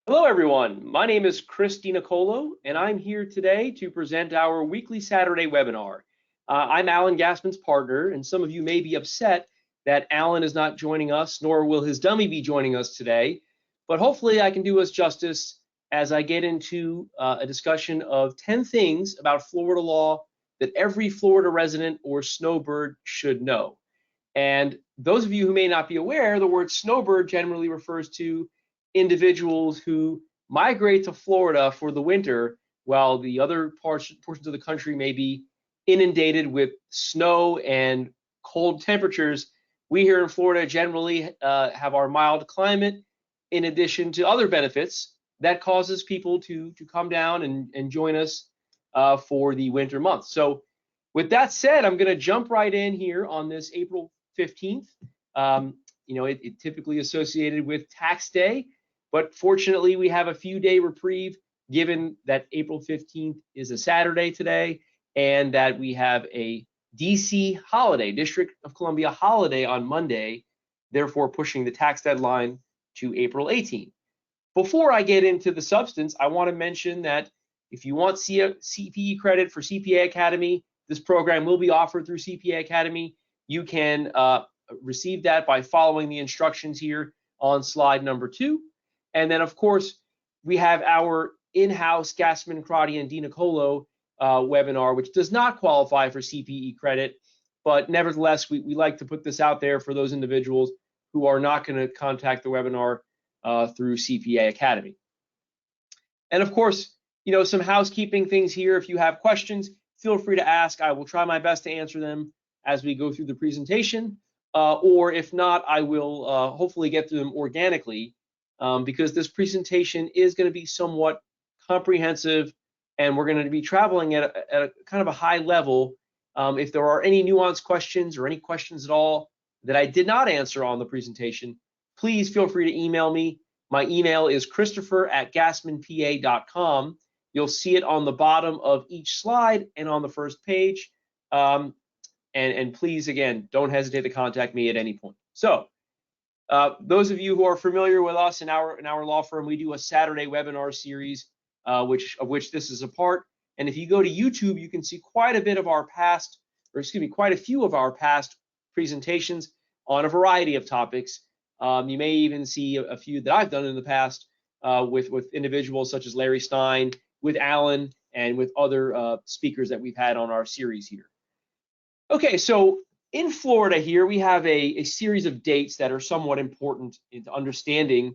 Hello, everyone. My name is Chris Denicolo, and I'm here today to present our weekly Saturday webinar. I'm Alan Gassman's partner, and some of you may be upset that Alan is not joining us, nor will his dummy be joining us today. But hopefully I can do us justice as I get into a discussion of 10 things about Florida law that every Florida resident or snowbird should know. And those of you who may not be aware, the word snowbird generally refers to individuals who migrate to Florida for the winter while the other portions of the country may be inundated with snow and cold temperatures. We here in Florida generally have our mild climate in addition to other benefits that causes people to come down and join us for the winter months. So with that said, I'm going to jump right in here on this April 15th. It typically associated with tax day, but fortunately we have a few day reprieve given that April 15th is a Saturday today and that we have a DC holiday, District of Columbia holiday on Monday, therefore pushing the tax deadline to April 18th. Before I get into the substance, I want to mention that if you want CPE credit for CPA Academy, this program will be offered through CPA Academy. You can receive that by following the instructions here on slide number 2. And then, of course, we have our in-house Gassman, Crotty, and Denicolo webinar, which does not qualify for CPE credit, but nevertheless, we like to put this out there for those individuals who are not going to contact the webinar through CPA Academy. And of course, some housekeeping things here. If you have questions, feel free to ask. I will try my best to answer them as we go through the presentation, or if not, I will hopefully get through them organically because this presentation is going to be somewhat comprehensive and we're going to be traveling at a kind of a high level. If there are any nuanced questions or any questions at all that I did not answer on the presentation, please feel free to email me. My email is christopher@gassmanpa.com. You'll see it on the bottom of each slide and on the first page. And please, again, don't hesitate to contact me at any point. So those of you who are familiar with us in our law firm, we do a Saturday webinar series, of which this is a part. And if you go to YouTube, you can see quite a few of our past presentations on a variety of topics. You may even see a few that I've done in the past with individuals such as Larry Stein, with Alan, and with other speakers that we've had on our series here. Okay, so in Florida here, we have a series of dates that are somewhat important into understanding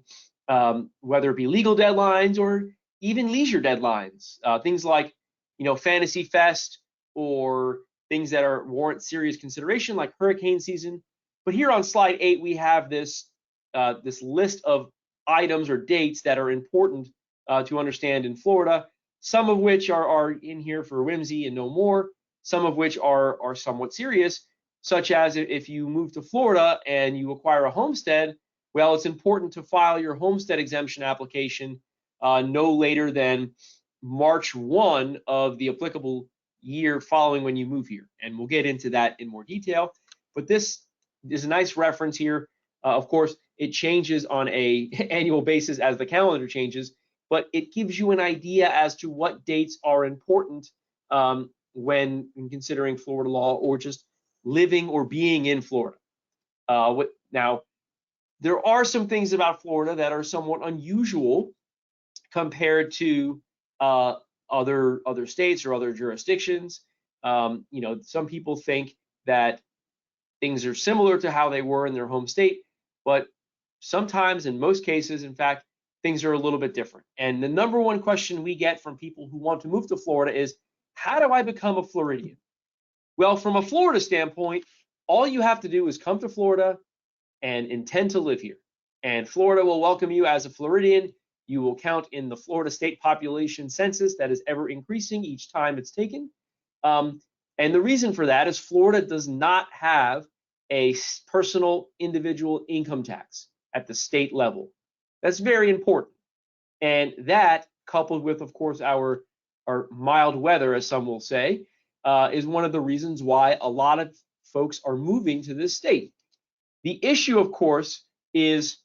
whether it be legal deadlines or even leisure deadlines. Things like, Fantasy Fest or things that warrant serious consideration like hurricane season. But here on slide 8, we have this list of items or dates that are important to understand in Florida, some of which are in here for whimsy and no more, some of which are somewhat serious, such as if you move to Florida and you acquire a homestead, well, it's important to file your homestead exemption application no later than March 1 of the applicable year following when you move here. And we'll get into that in more detail. But this is a nice reference here. Of course, it changes on an annual basis as the calendar changes, but it gives you an idea as to what dates are important when considering Florida law or just living or being in Florida. Now, there are some things about Florida that are somewhat unusual compared to other states or other jurisdictions. Some people think that things are similar to how they were in their home state, but sometimes, in most cases, in fact, things are a little bit different. And the number one question we get from people who want to move to Florida is, how do I become a Floridian? Well, from a Florida standpoint, all you have to do is come to Florida and intend to live here. And Florida will welcome you as a Floridian. You will count in the Florida state population census that is ever increasing each time it's taken. And the reason for that is Florida does not have a personal individual income tax at the state level. That's very important. And that, coupled with, of course, our mild weather, as some will say, is one of the reasons why a lot of folks are moving to this state. The issue, of course, is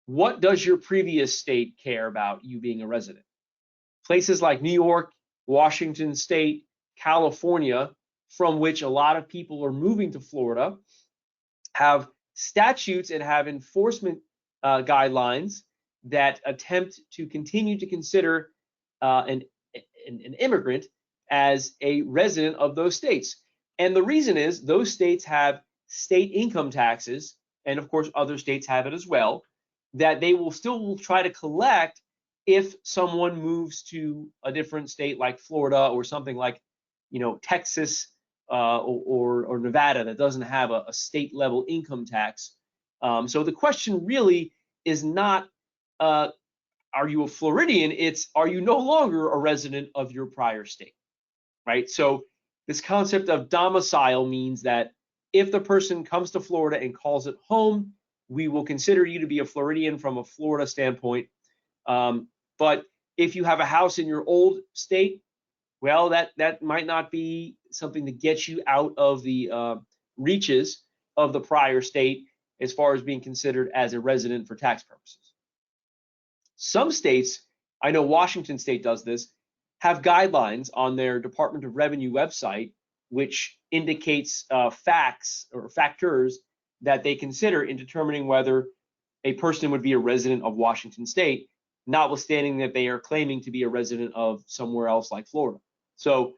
what does your previous state care about you being a resident? Places like New York, Washington State, California, from which a lot of people are moving to Florida, have statutes and have enforcement guidelines that attempt to continue to consider an immigrant as a resident of those states. And the reason is those states have state income taxes, and of course other states have it as well, that they will still try to collect if someone moves to a different state like Florida or something like, Texas or Nevada that doesn't have a state level income tax. So the question really is not, are you a Floridian? It's, are you no longer a resident of your prior state, right? So this concept of domicile means that if the person comes to Florida and calls it home, we will consider you to be a Floridian from a Florida standpoint. But if you have a house in your old state, well, that might not be something to get you out of the reaches of the prior state as far as being considered as a resident for tax purposes. Some states, I know Washington State does this, have guidelines on their Department of Revenue website, which indicates facts or factors that they consider in determining whether a person would be a resident of Washington State, notwithstanding that they are claiming to be a resident of somewhere else like Florida. So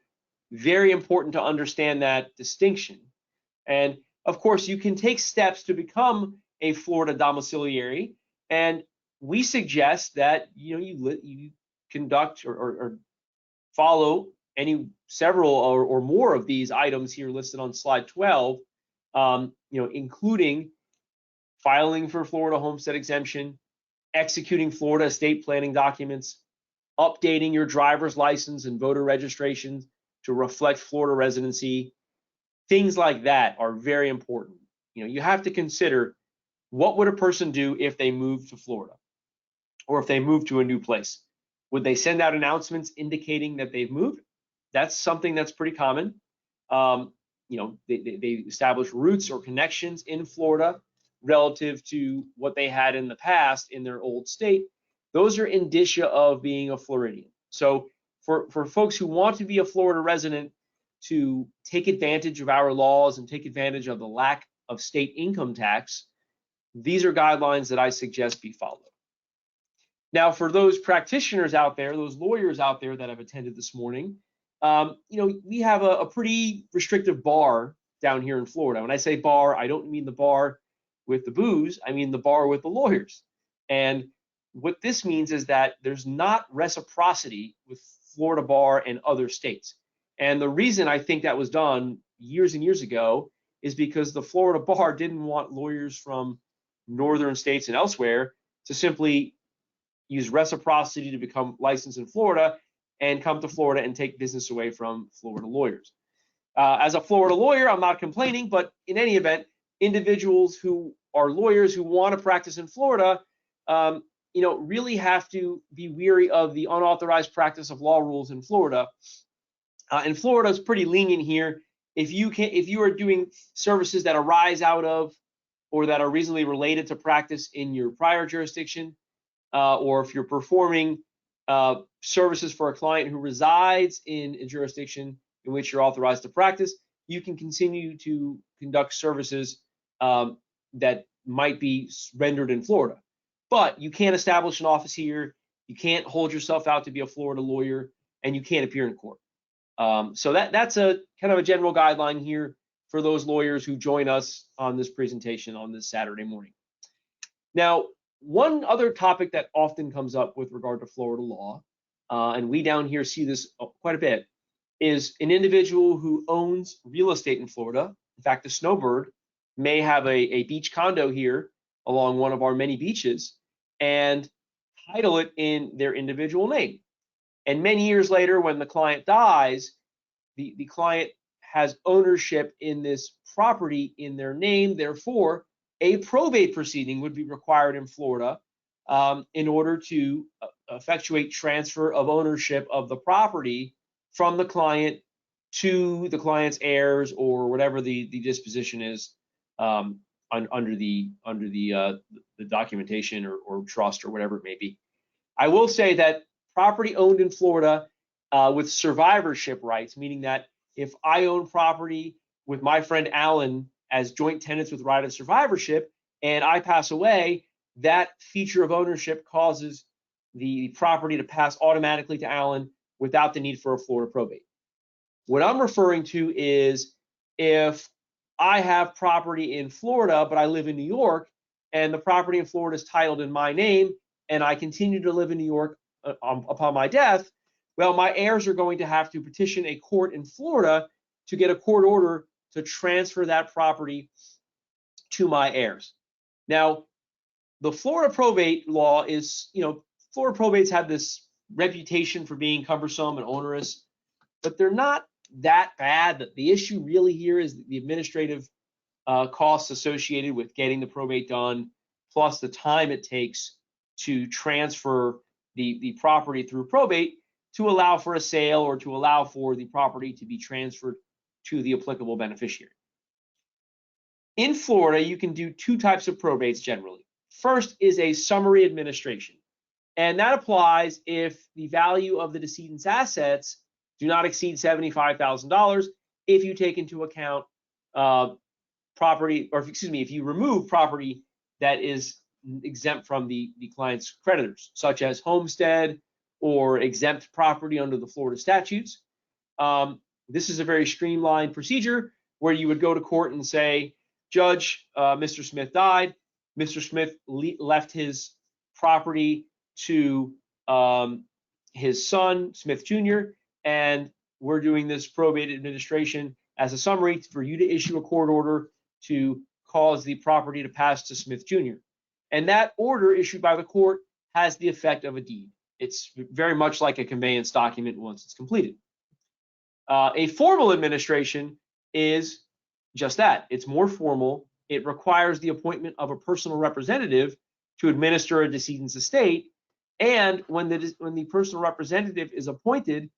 very important to understand that distinction. And of course, you can take steps to become a Florida domiciliary, and we suggest that you conduct or follow several or more of these items here listed on slide 12, including filing for Florida homestead exemption, executing Florida estate planning documents, updating your driver's license and voter registration to reflect Florida residency. Things like that are very important. You have to consider, what would a person do if they moved to Florida or if they moved to a new place? Would they send out announcements indicating that they've moved? That's something that's pretty common. They establish roots or connections in Florida relative to what they had in the past in their old state. Those are indicia of being a Floridian. So for folks who want to be a Florida resident to take advantage of our laws and take advantage of the lack of state income tax, these are guidelines that I suggest be followed. Now, for those practitioners out there, those lawyers out there that I've attended this morning, we have a pretty restrictive bar down here in Florida. When I say bar, I don't mean the bar with the booze, I mean the bar with the lawyers. And what this means is that there's not reciprocity with Florida bar and other states. And the reason I think that was done years and years ago is because the Florida bar didn't want lawyers from northern states and elsewhere to simply use reciprocity to become licensed in Florida and come to Florida and take business away from Florida lawyers. As a Florida lawyer, I'm not complaining, but in any event, individuals who are lawyers who want to practice in Florida, really have to be weary of the unauthorized practice of law rules in Florida. And Florida is pretty lenient here. If you are doing services that arise out of or that are reasonably related to practice in your prior jurisdiction, or if you're performing services for a client who resides in a jurisdiction in which you're authorized to practice, you can continue to conduct services that might be rendered in Florida. But you can't establish an office here, you can't hold yourself out to be a Florida lawyer, and you can't appear in court. So that's a kind of a general guideline here for those lawyers who join us on this presentation on this Saturday morning. Now, one other topic that often comes up with regard to Florida law, and we down here see this quite a bit, is an individual who owns real estate in Florida. In fact, the Snowbird may have a beach condo here along one of our many beaches and title it in their individual name. And many years later, when the client dies, the client has ownership in this property in their name. Therefore, a probate proceeding would be required in Florida in order to effectuate transfer of ownership of the property from the client to the client's heirs or whatever the disposition is under the documentation or trust or whatever it may be. I will say that property owned in Florida with survivorship rights, meaning that if I own property with my friend Alan as joint tenants with right of survivorship and I pass away, that feature of ownership causes the property to pass automatically to Alan without the need for a Florida probate. What I'm referring to is if I have property in Florida, but I live in New York, and the property in Florida is titled in my name, and I continue to live in New York upon my death, well, my heirs are going to have to petition a court in Florida to get a court order to transfer that property to my heirs. Now, the Florida probate law is, Florida probates have this reputation for being cumbersome and onerous, but they're not that bad. The issue really here is the administrative costs associated with getting the probate done, plus the time it takes to transfer the property through probate to allow for a sale or to allow for the property to be transferred to the applicable beneficiary. In Florida, you can do two types of probates generally. First is a summary administration, and that applies if the value of the decedent's assets do not exceed $75,000 if you take into account if you remove property that is exempt from the client's creditors, such as homestead or exempt property under the Florida statutes. This is a very streamlined procedure where you would go to court and say, Judge, Mr. Smith died. Mr. Smith left his property to his son, Smith Jr., and we're doing this probate administration as a summary for you to issue a court order to cause the property to pass to Smith Jr. And that order issued by the court has the effect of a deed. It's very much like a conveyance document once it's completed. A formal administration is just that. It's more formal. It requires the appointment of a personal representative to administer a decedent's estate. And when the personal representative is appointed,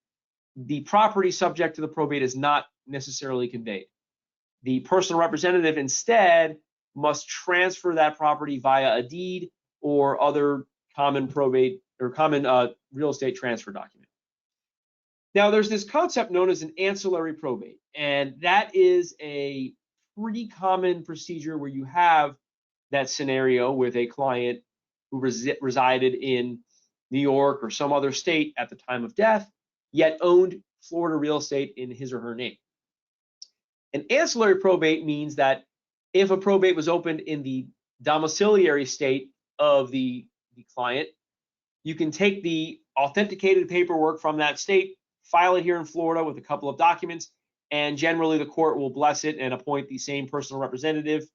the property subject to the probate is not necessarily conveyed. The personal representative instead must transfer that property via a deed or other common probate or common real estate transfer document. Now, there's this concept known as an ancillary probate, and that is a pretty common procedure where you have that scenario with a client who resided in New York or some other state at the time of death, yet owned Florida real estate in his or her name. An ancillary probate means that if a probate was opened in the domiciliary state of the client, you can take the authenticated paperwork from that state, file it here in Florida with a couple of documents, and generally the court will bless it and appoint the same personal representative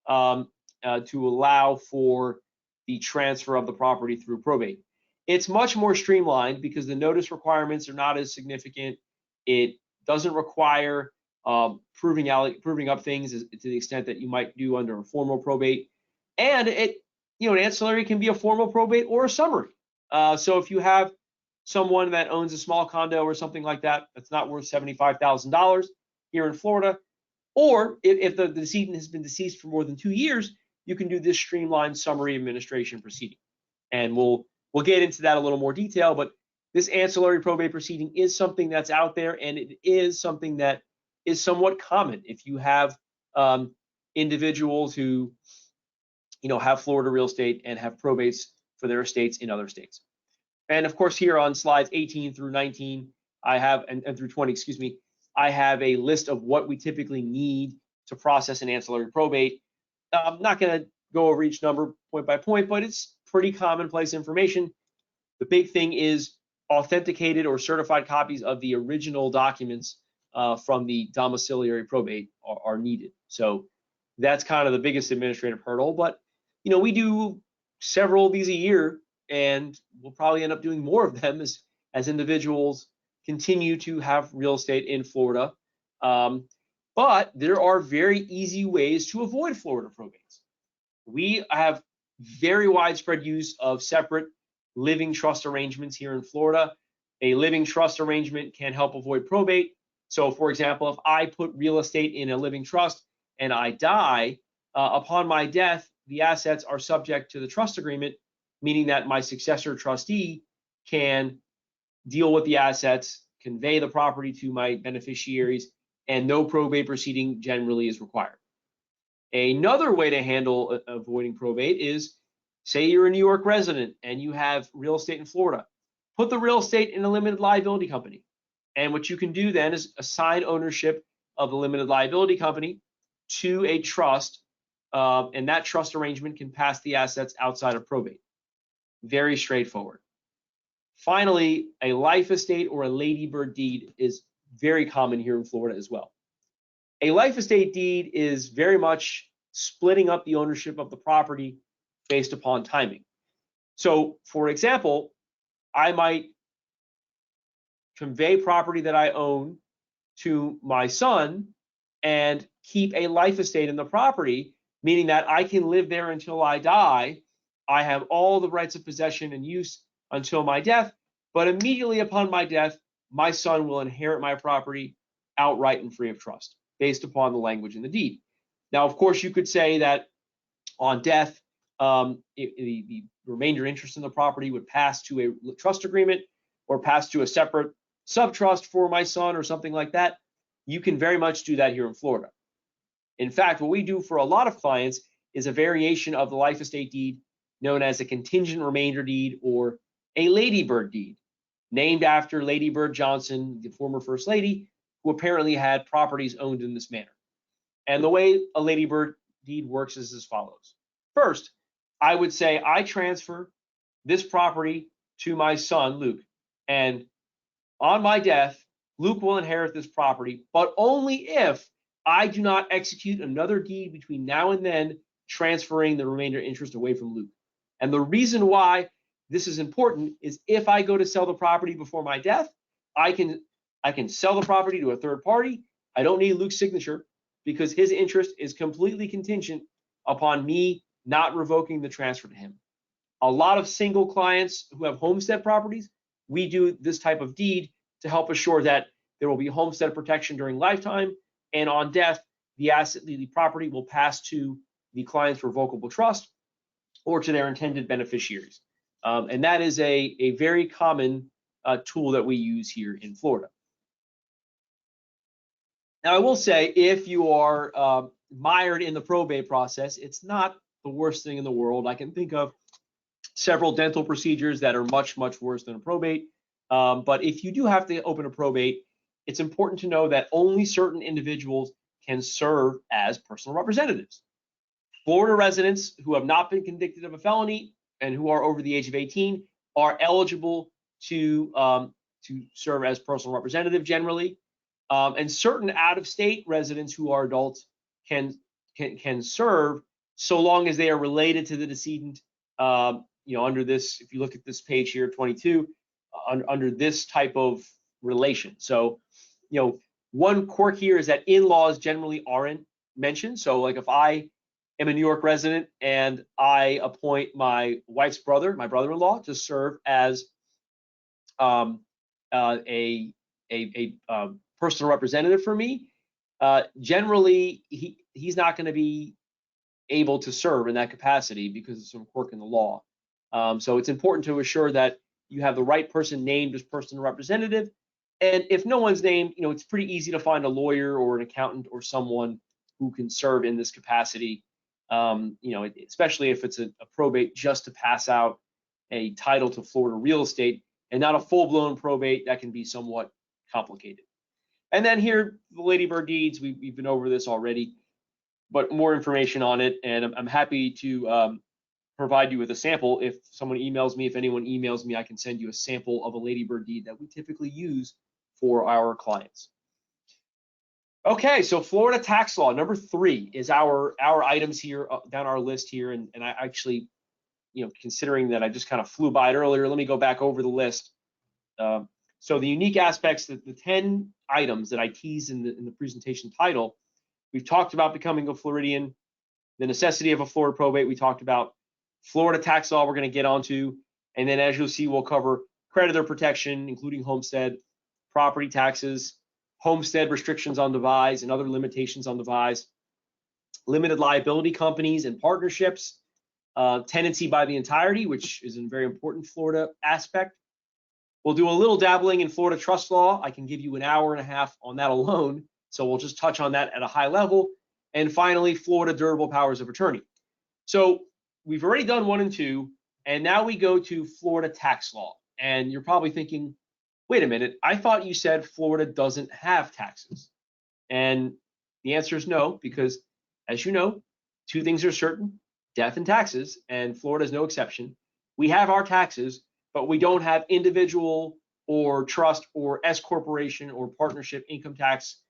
to allow for the transfer of the property through probate. It's much more streamlined because the notice requirements are not as significant. It doesn't require proving up things to the extent that you might do under a formal probate. And an ancillary can be a formal probate or a summary. So if you have someone that owns a small condo or something like that, that's not worth $75,000 here in Florida, or if the decedent has been deceased for more than 2 years, you can do this streamlined summary administration proceeding. And we'll get into that a little more detail, but this ancillary probate proceeding is something that's out there, and it is something that is somewhat common if you have individuals who have Florida real estate and have probates for their estates in other states. And of course, here on slides 18 through 19, I have, and through 20, excuse me, I have a list of what we typically need to process an ancillary probate. I'm not going to go over each number point by point, but it's pretty commonplace information. The big thing is authenticated or certified copies of the original documents from the domiciliary probate are needed. So that's kind of the biggest administrative hurdle, but we do several of these a year, and we'll probably end up doing more of them as individuals continue to have real estate in Florida. But there are very easy ways to avoid Florida probates. We have very widespread use of separate living trust arrangements here in Florida. A living trust arrangement can help avoid probate. So for example, if I put real estate in a living trust and I die, upon my death, the assets are subject to the trust agreement, meaning that my successor trustee can deal with the assets, convey the property to my beneficiaries, and no probate proceeding generally is required. Another way to handle avoiding probate is, say you're a New York resident and you have real estate in Florida. Put the real estate in a limited liability company. And what you can do then is assign ownership of the limited liability company to a trust, and that trust arrangement can pass the assets outside of probate. Very straightforward. Finally, a life estate or a ladybird deed is very common here in Florida as well. A life estate deed is very much splitting up the ownership of the property based upon timing. So, for example, I might convey property that I own to my son and keep a life estate in the property, meaning that I can live there until I die. I have all the rights of possession and use until my death, but immediately upon my death, my son will inherit my property outright and free of trust, based upon the language in the deed. Now, of course, you could say that on death, the remainder interest in the property would pass to a trust agreement or pass to a separate subtrust for my son or something like that. You can very much do that here in Florida. In fact, what we do for a lot of clients is a variation of the life estate deed known as a contingent remainder deed or a ladybird deed, named after Lady Bird Johnson, the former First Lady, who apparently had properties owned in this manner. And the way a ladybird deed works is as follows. First, I would say I transfer this property to my son, Luke, and on my death, Luke will inherit this property, but only if I do not execute another deed between now and then, transferring the remainder interest away from Luke. And the reason why this is important is if I go to sell the property before my death, I can sell the property to a third party. I don't need Luke's signature because his interest is completely contingent upon me not revoking the transfer to him. A lot of single clients who have homestead properties, we do this type of deed to help assure that there will be homestead protection during lifetime, and on death, the property will pass to the client's revocable trust or to their intended beneficiaries. And that is a very common tool that we use here in Florida. Now, I will say, if you are mired in the probate process, it's not the worst thing in the world. I can think of several dental procedures that are much, much worse than a probate. But if you do have to open a probate, it's important to know that only certain individuals can serve as personal representatives. Florida residents who have not been convicted of a felony and who are over the age of 18 are eligible to serve as personal representative generally. And certain out-of-state residents who are adults can serve so long as they are related to the decedent. Under this, if you look at this page here, 22, under this type of relation. So, one quirk here is that in-laws generally aren't mentioned. So, like if I am a New York resident and I appoint my wife's brother, my brother-in-law, to serve as a personal representative for me, generally he's not going to be able to serve in that capacity because of some quirk in the law. So it's important to assure that you have the right person named as personal representative. And if no one's named, it's pretty easy to find a lawyer or an accountant or someone who can serve in this capacity. Especially if it's a probate just to pass out a title to Florida real estate and not a full-blown probate, that can be somewhat complicated. And then here, the ladybird deeds, we've been over this already, but more information on it, and I'm happy to provide you with a sample. If someone emails me, if anyone emails me, I can send you a sample of a ladybird deed that we typically use for our clients. Okay, so Florida tax law, number 3 is our items here down our list here, and I actually, considering that I just kind of flew by it earlier, let me go back over the list. So the unique aspects, the 10 items that I teased in the presentation title, we've talked about becoming a Floridian, the necessity of a Florida probate, we talked about Florida tax law we're going to get onto, and then as you'll see, we'll cover creditor protection, including homestead, property taxes, homestead restrictions on devise and other limitations on devise, limited liability companies and partnerships, tenancy by the entirety, which is a very important Florida aspect. We'll do a little dabbling in Florida trust law. I can give you an hour and a half on that alone, so we'll just touch on that at a high level. And finally, Florida durable powers of attorney. So we've already done 1 and 2, and now we go to Florida tax law. And you're probably thinking, wait a minute, I thought you said Florida doesn't have taxes. And the answer is no, because as you know, 2 things are certain, death and taxes, and Florida is no exception. We have our taxes, but we don't have individual or trust or S corporation or partnership income tax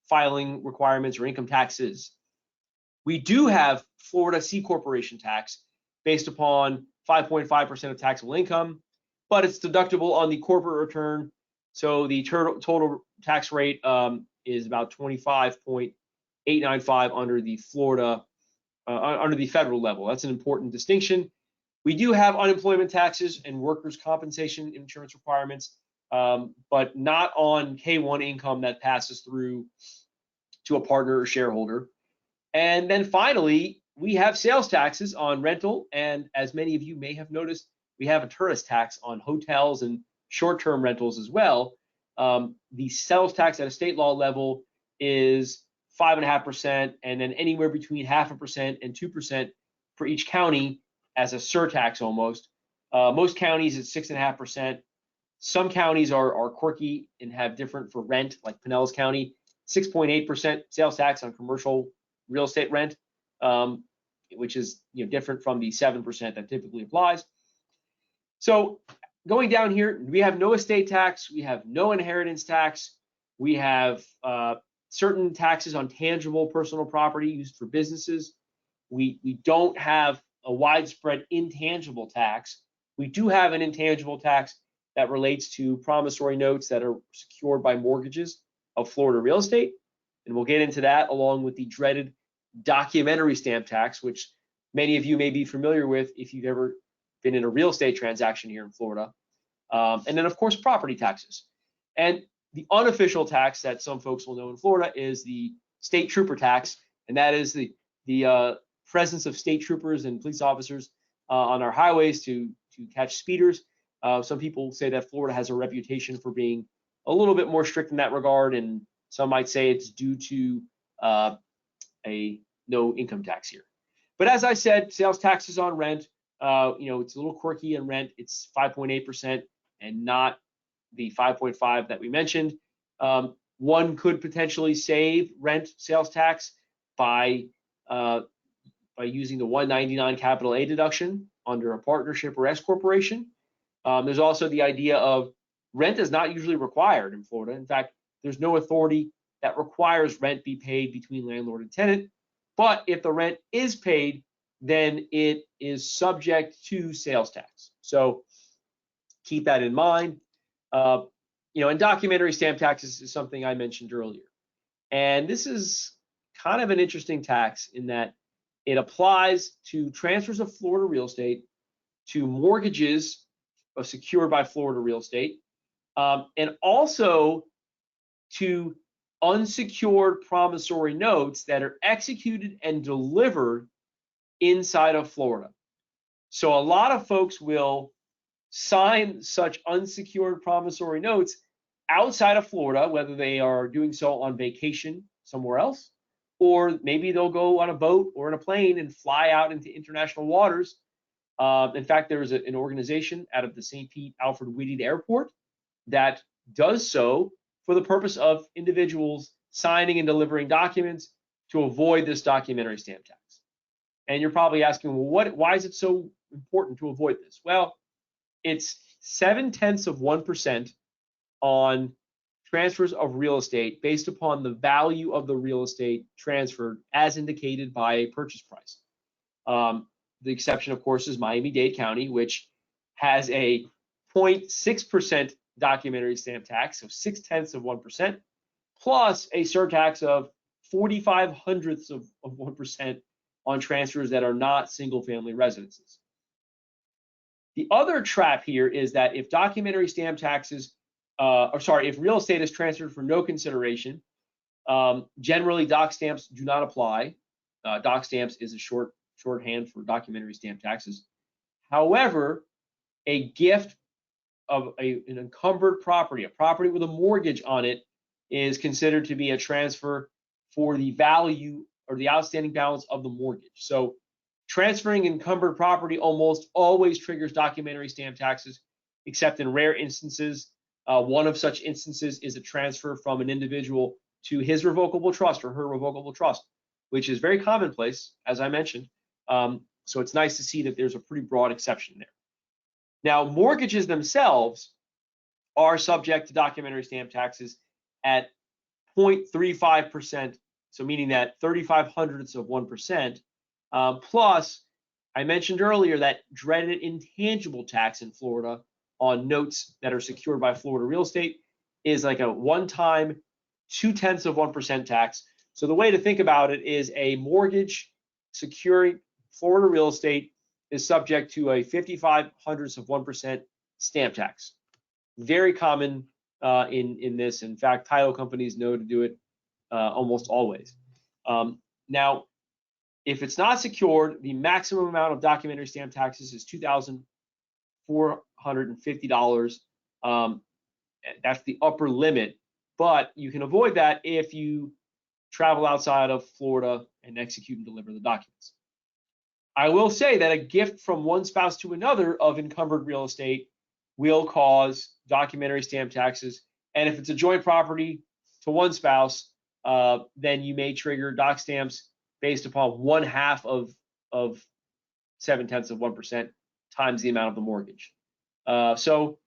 filing requirements or income taxes. We do have Florida C corporation tax based upon 5.5% of taxable income, but it's deductible on the corporate return. So the total tax rate is about 25.895 under the Florida, under the federal level. That's an important distinction. We do have unemployment taxes and workers' compensation insurance requirements, but not on K1 income that passes through to a partner or shareholder. And then finally, we have sales taxes on rental. And as many of you may have noticed, we have a tourist tax on hotels and short-term rentals as well. The sales tax at a state law level is 5.5%, and then anywhere between 0.5% and 2% for each county as a surtax almost. Most counties it's 6.5%. Some counties are quirky and have different for rent, like Pinellas County, 6.8% sales tax on commercial real estate rent, which is different from the 7% that typically applies. So going down here, we have no estate tax, we have no inheritance tax, we have certain taxes on tangible personal property used for businesses. We don't have a widespread intangible tax. We do have an intangible tax that relates to promissory notes that are secured by mortgages of Florida real estate. And we'll get into that along with the dreaded documentary stamp tax, which many of you may be familiar with if you've ever been in a real estate transaction here in Florida. And then, of course, property taxes. And the unofficial tax that some folks will know in Florida is the state trooper tax, and that is the presence of state troopers and police officers on our highways to catch speeders. Some people say that Florida has a reputation for being a little bit more strict in that regard, and some might say it's due to a no income tax here. But as I said, sales taxes on rent, it's a little quirky in rent. It's 5.8% and not the 5.5 that we mentioned. One could potentially save rent sales tax by using the 199 capital A deduction under a partnership or S corporation. There's also the idea of rent is not usually required in Florida. In fact, there's no authority that requires rent be paid between landlord and tenant. But if the rent is paid, then it is subject to sales tax. So keep that in mind. And documentary stamp taxes is something I mentioned earlier. And this is kind of an interesting tax in that it applies to transfers of Florida real estate, to mortgages secured by Florida real estate, and also to unsecured promissory notes that are executed and delivered inside of Florida. So a lot of folks will sign such unsecured promissory notes outside of Florida, whether they are doing so on vacation somewhere else, or maybe they'll go on a boat or in a plane and fly out into international waters. In fact, there's an organization out of the St. Pete Alfred Whittier Airport that does so for the purpose of individuals signing and delivering documents to avoid this documentary stamp tax. And you're probably asking, well, why is it so important to avoid this? Well, it's 0.7% on transfers of real estate based upon the value of the real estate transferred as indicated by a purchase price. The exception, of course, is Miami-Dade County, which has a 0.6% documentary stamp tax, so 0.6% plus a surtax of 0.45% on transfers that are not single-family residences. The other trap here is that if documentary stamp taxes, if real estate is transferred for no consideration, generally doc stamps do not apply. Doc stamps is a shorthand for documentary stamp taxes. However, a gift of an encumbered property, a property with a mortgage on it, is considered to be a transfer for the value or the outstanding balance of the mortgage. So transferring encumbered property almost always triggers documentary stamp taxes, except in rare instances. One of such instances is a transfer from an individual to his revocable trust or her revocable trust, which is very commonplace, as I mentioned. So it's nice to see that there's a pretty broad exception there. Now, mortgages themselves are subject to documentary stamp taxes at 0.35%, so meaning that 35/100ths of 1%, plus I mentioned earlier that dreaded intangible tax in Florida on notes that are secured by Florida real estate is like a one-time 0.2% tax. So the way to think about it is a mortgage securing Florida real estate is subject to a 55/100ths of 1% stamp tax. Very common in this. In fact, title companies know to do it almost always. Now, if it's not secured, the maximum amount of documentary stamp taxes is $2,450. That's the upper limit, but you can avoid that if you travel outside of Florida and execute and deliver the documents. I will say that a gift from one spouse to another of encumbered real estate will cause documentary stamp taxes. And if it's a joint property to one spouse, then you may trigger doc stamps based upon 1/2 of 0.7% times the amount of the mortgage. So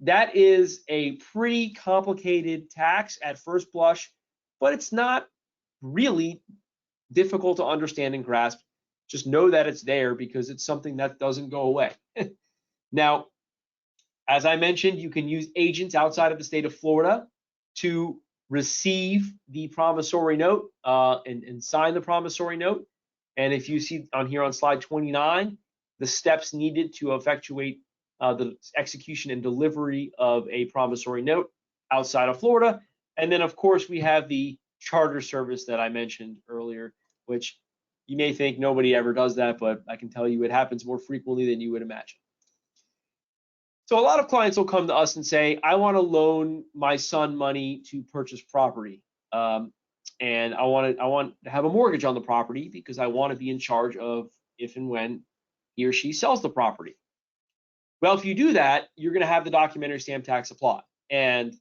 that is a pretty complicated tax at first blush, but it's not really difficult to understand and grasp. Just know that it's there because it's something that doesn't go away. Now, as I mentioned, you can use agents outside of the state of Florida to receive the promissory note and sign the promissory note. And if you see on here on slide 29, the steps needed to effectuate the execution and delivery of a promissory note outside of Florida. And then, of course, we have the charter service that I mentioned earlier, which you may think nobody ever does that, but I can tell you it happens more frequently than you would imagine. So a lot of clients will come to us and say, I want to loan my son money to purchase property. And I want to have a mortgage on the property because I want to be in charge of if and when he or she sells the property. Well, if you do that, you're going to have the documentary stamp tax apply. And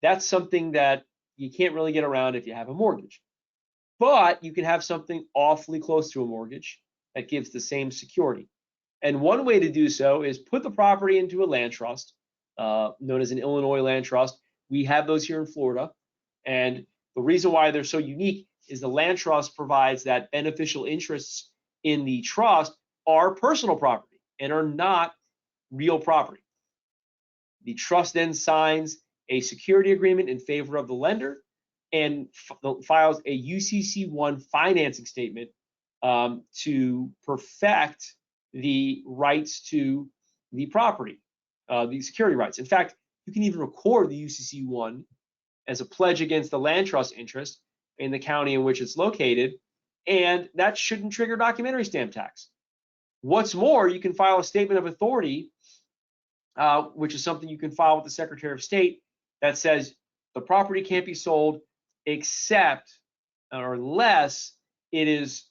that's something that you can't really get around if you have a mortgage. But you can have something awfully close to a mortgage that gives the same security. And one way to do so is put the property into a land trust, known as an Illinois land trust. We have those here in Florida. And the reason why they're so unique is the land trust provides that beneficial interests in the trust are personal property and are not real property. The trust then signs a security agreement in favor of the lender and files a UCC-1 financing statement to perfect the rights to the property, the security rights. In fact, you can even record the UCC-1 as a pledge against the land trust interest in the county in which it's located, and that shouldn't trigger documentary stamp tax. What's more, you can file a statement of authority, which is something you can file with the Secretary of State that says the property can't be sold except or unless it is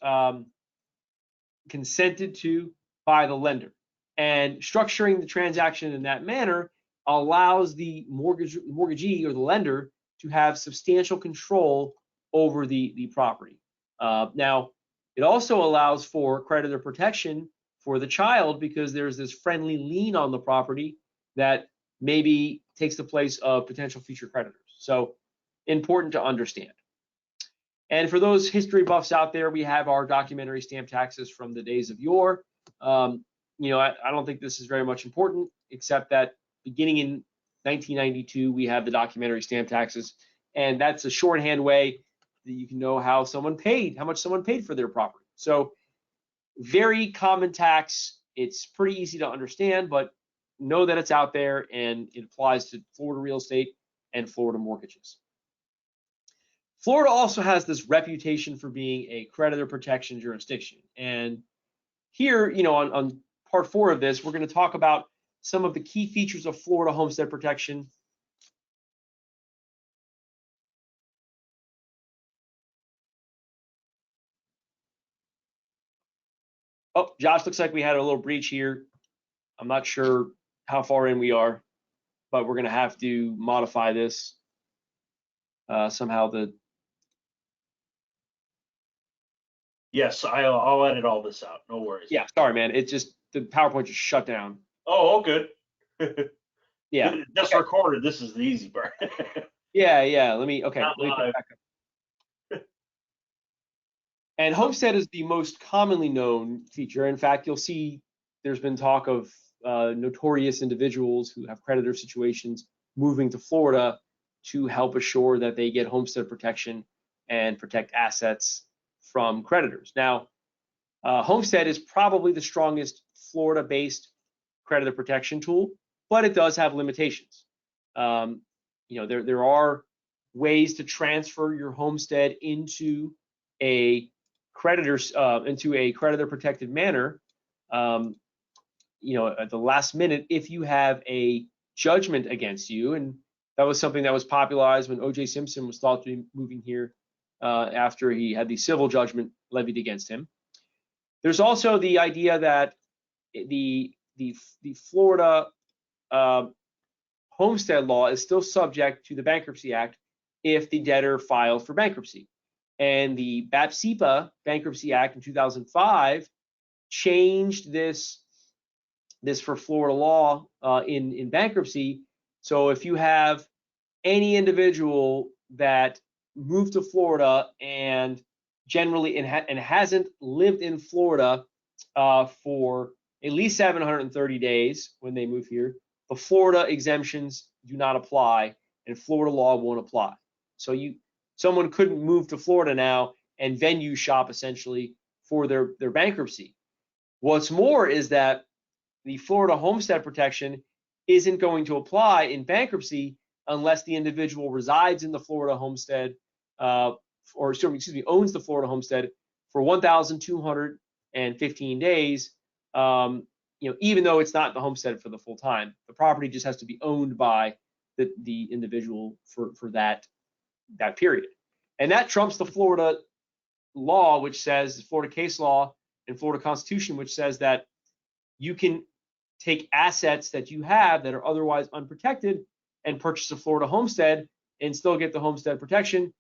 consented to by the lender. And structuring the transaction in that manner allows the mortgagee or the lender to have substantial control over the property. Now, it also allows for creditor protection for the child because there's this friendly lien on the property that maybe takes the place of potential future creditors. So important to understand. And for those history buffs out there, we have our documentary stamp taxes from the days of yore. I don't think this is very much important, except that beginning in 1992, we have the documentary stamp taxes, and that's a shorthand way that you can know how much someone paid for their property. So very common tax. It's pretty easy to understand, but know that it's out there and it applies to Florida real estate and Florida mortgages. Florida also has this reputation for being a creditor protection jurisdiction. And here, on part 4 of this, we're going to talk about some of the key features of Florida homestead protection. Oh, Josh, looks like we had a little breach here. I'm not sure how far in we are, but we're going to have to modify this somehow. Yes, I'll edit all this out. No worries. Yeah, sorry, man. It just, the PowerPoint just shut down. Oh, good. Yeah. Just Okay. recorded. This is the easy part. Yeah. Let me put it back up. And Homestead is the most commonly known feature. In fact, you'll see there's been talk of notorious individuals who have creditor situations moving to Florida to help assure that they get homestead protection and protect assets from creditors. Now, Homestead is probably the strongest Florida-based creditor protection tool, but it does have limitations. There are ways to transfer your homestead into a creditor protected manner. At the last minute, if you have a judgment against you, and that was something that was popularized when O.J. Simpson was thought to be moving here after he had the civil judgment levied against him. There's also the idea that the Florida homestead law is still subject to the Bankruptcy Act if the debtor filed for bankruptcy. And the BAPSIPA Bankruptcy Act in 2005 changed this for Florida law in bankruptcy. So if you have any individual that moved to Florida and generally and hasn't lived in Florida for at least 730 days when they move here, the Florida exemptions do not apply and Florida law won't apply. So someone couldn't move to Florida now and venue shop essentially for their bankruptcy. What's more is that the Florida homestead protection isn't going to apply in bankruptcy unless the individual resides in the Florida homestead owns the Florida homestead for 1,215 days. Even though it's not the homestead for the full time, the property just has to be owned by the individual for that period. And that trumps the Florida law, which says, Florida case law and Florida Constitution, which says that you can take assets that you have that are otherwise unprotected and purchase a Florida homestead and still get the homestead protection,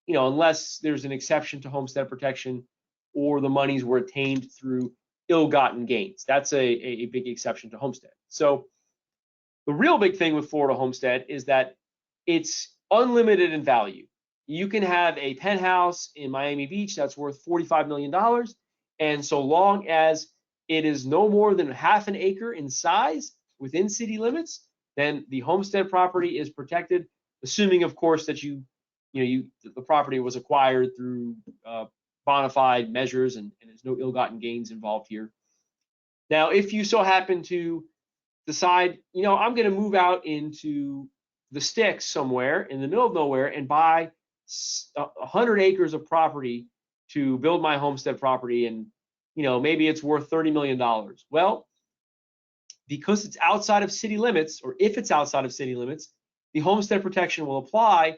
unless there's an exception to homestead protection or the monies were attained through ill-gotten gains. That's a big exception to homestead. So the real big thing with Florida homestead is that it's unlimited in value. You can have a penthouse in Miami Beach that's worth $45 million. And so long as it is no more than half an acre in size within city limits, then the homestead property is protected, assuming, of course, that the property was acquired through bona fide measures and there's no ill-gotten gains involved here. Now, if you so happen to decide, I'm going to move out into the sticks somewhere in the middle of nowhere and buy 100 acres of property to build my homestead property, and maybe it's worth $30 million. Well, because it's outside of city limits, or if it's outside of city limits, the homestead protection will apply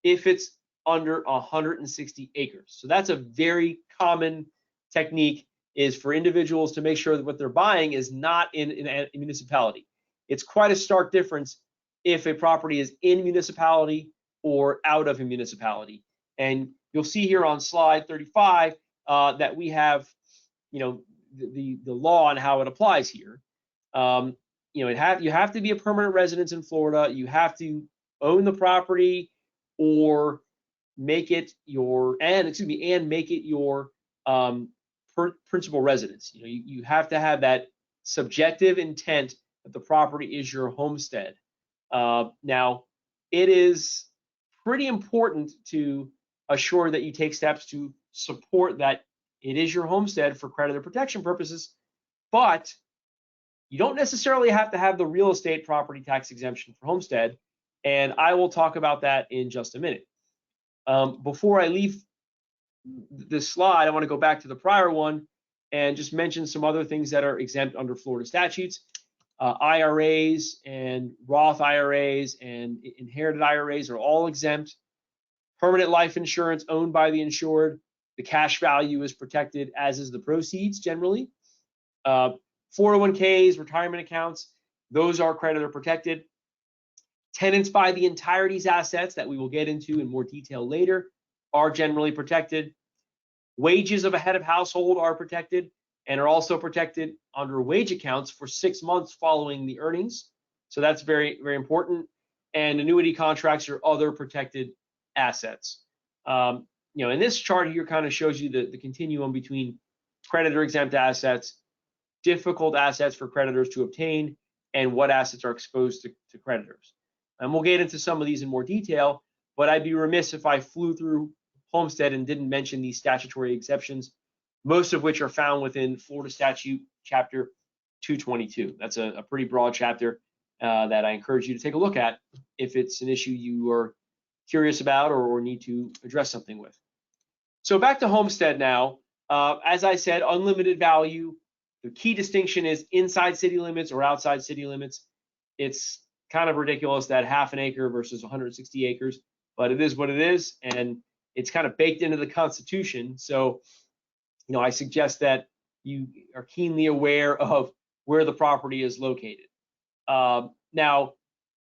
if it's under 160 acres. So that's a very common technique, is for individuals to make sure that what they're buying is not in a municipality. It's quite a stark difference if a property is in municipality or out of a municipality. And you'll see here on slide 35 that we have, the law on how it applies here. You have to be a permanent resident in Florida. You have to own the property or make it your principal residence. You have to have that subjective intent that the property is your homestead. Now, it is pretty important to assure that you take steps to support that it is your homestead for creditor protection purposes, but you don't necessarily have to have the real estate property tax exemption for homestead, and I will talk about that in just a minute. Before I leave this slide, I want to go back to the prior one and just mention some other things that are exempt under Florida statutes. IRAs and Roth IRAs and inherited IRAs are all exempt. Permanent life insurance owned by the insured, the cash value is protected, as is the proceeds generally. 401ks, retirement accounts, those are creditor protected. Tenants by the entirety's assets, that we will get into in more detail later, are generally protected. Wages of a head of household are protected and are also protected under wage accounts for 6 months following the earnings. So that's very, very important. And annuity contracts are other protected assets. And this chart here kind of shows you the continuum between creditor exempt assets, difficult assets for creditors to obtain, and what assets are exposed to creditors. And we'll get into some of these in more detail, but I'd be remiss if I flew through Homestead and didn't mention these statutory exceptions, most of which are found within Florida Statute Chapter 222. That's a pretty broad chapter that I encourage you to take a look at if it's an issue you are curious about or need to address something with. So back to Homestead now. As I said, unlimited value. The key distinction is inside city limits or outside city limits. It's kind of ridiculous that half an acre versus 160 acres, but it is what it is, and it's kind of baked into the Constitution. So, I suggest that you are keenly aware of where the property is located. Now,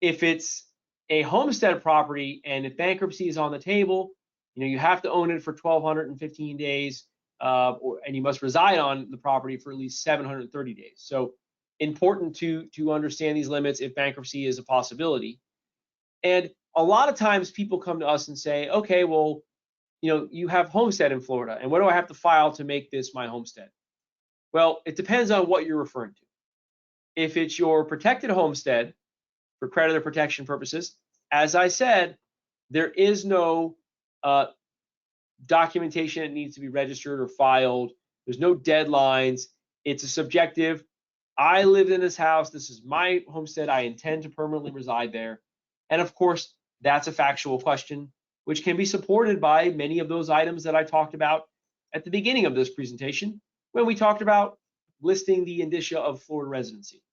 if it's a homestead property and if bankruptcy is on the table, you have to own it for 1,215 days, and you must reside on the property for at least 730 days. So important to understand these limits if bankruptcy is a possibility. And a lot of times people come to us and say, okay, well, you have homestead in Florida, and what do I have to file to make this my homestead? Well, it depends on what you're referring to. If it's your protected homestead for creditor protection purposes, as I said, there is no documentation that needs to be registered or filed. There's no deadlines. It's a subjective. I live in this house. This is my homestead. I intend to permanently reside there. And of course, that's a factual question, which can be supported by many of those items that I talked about at the beginning of this presentation when we talked about listing the indicia of Florida residency.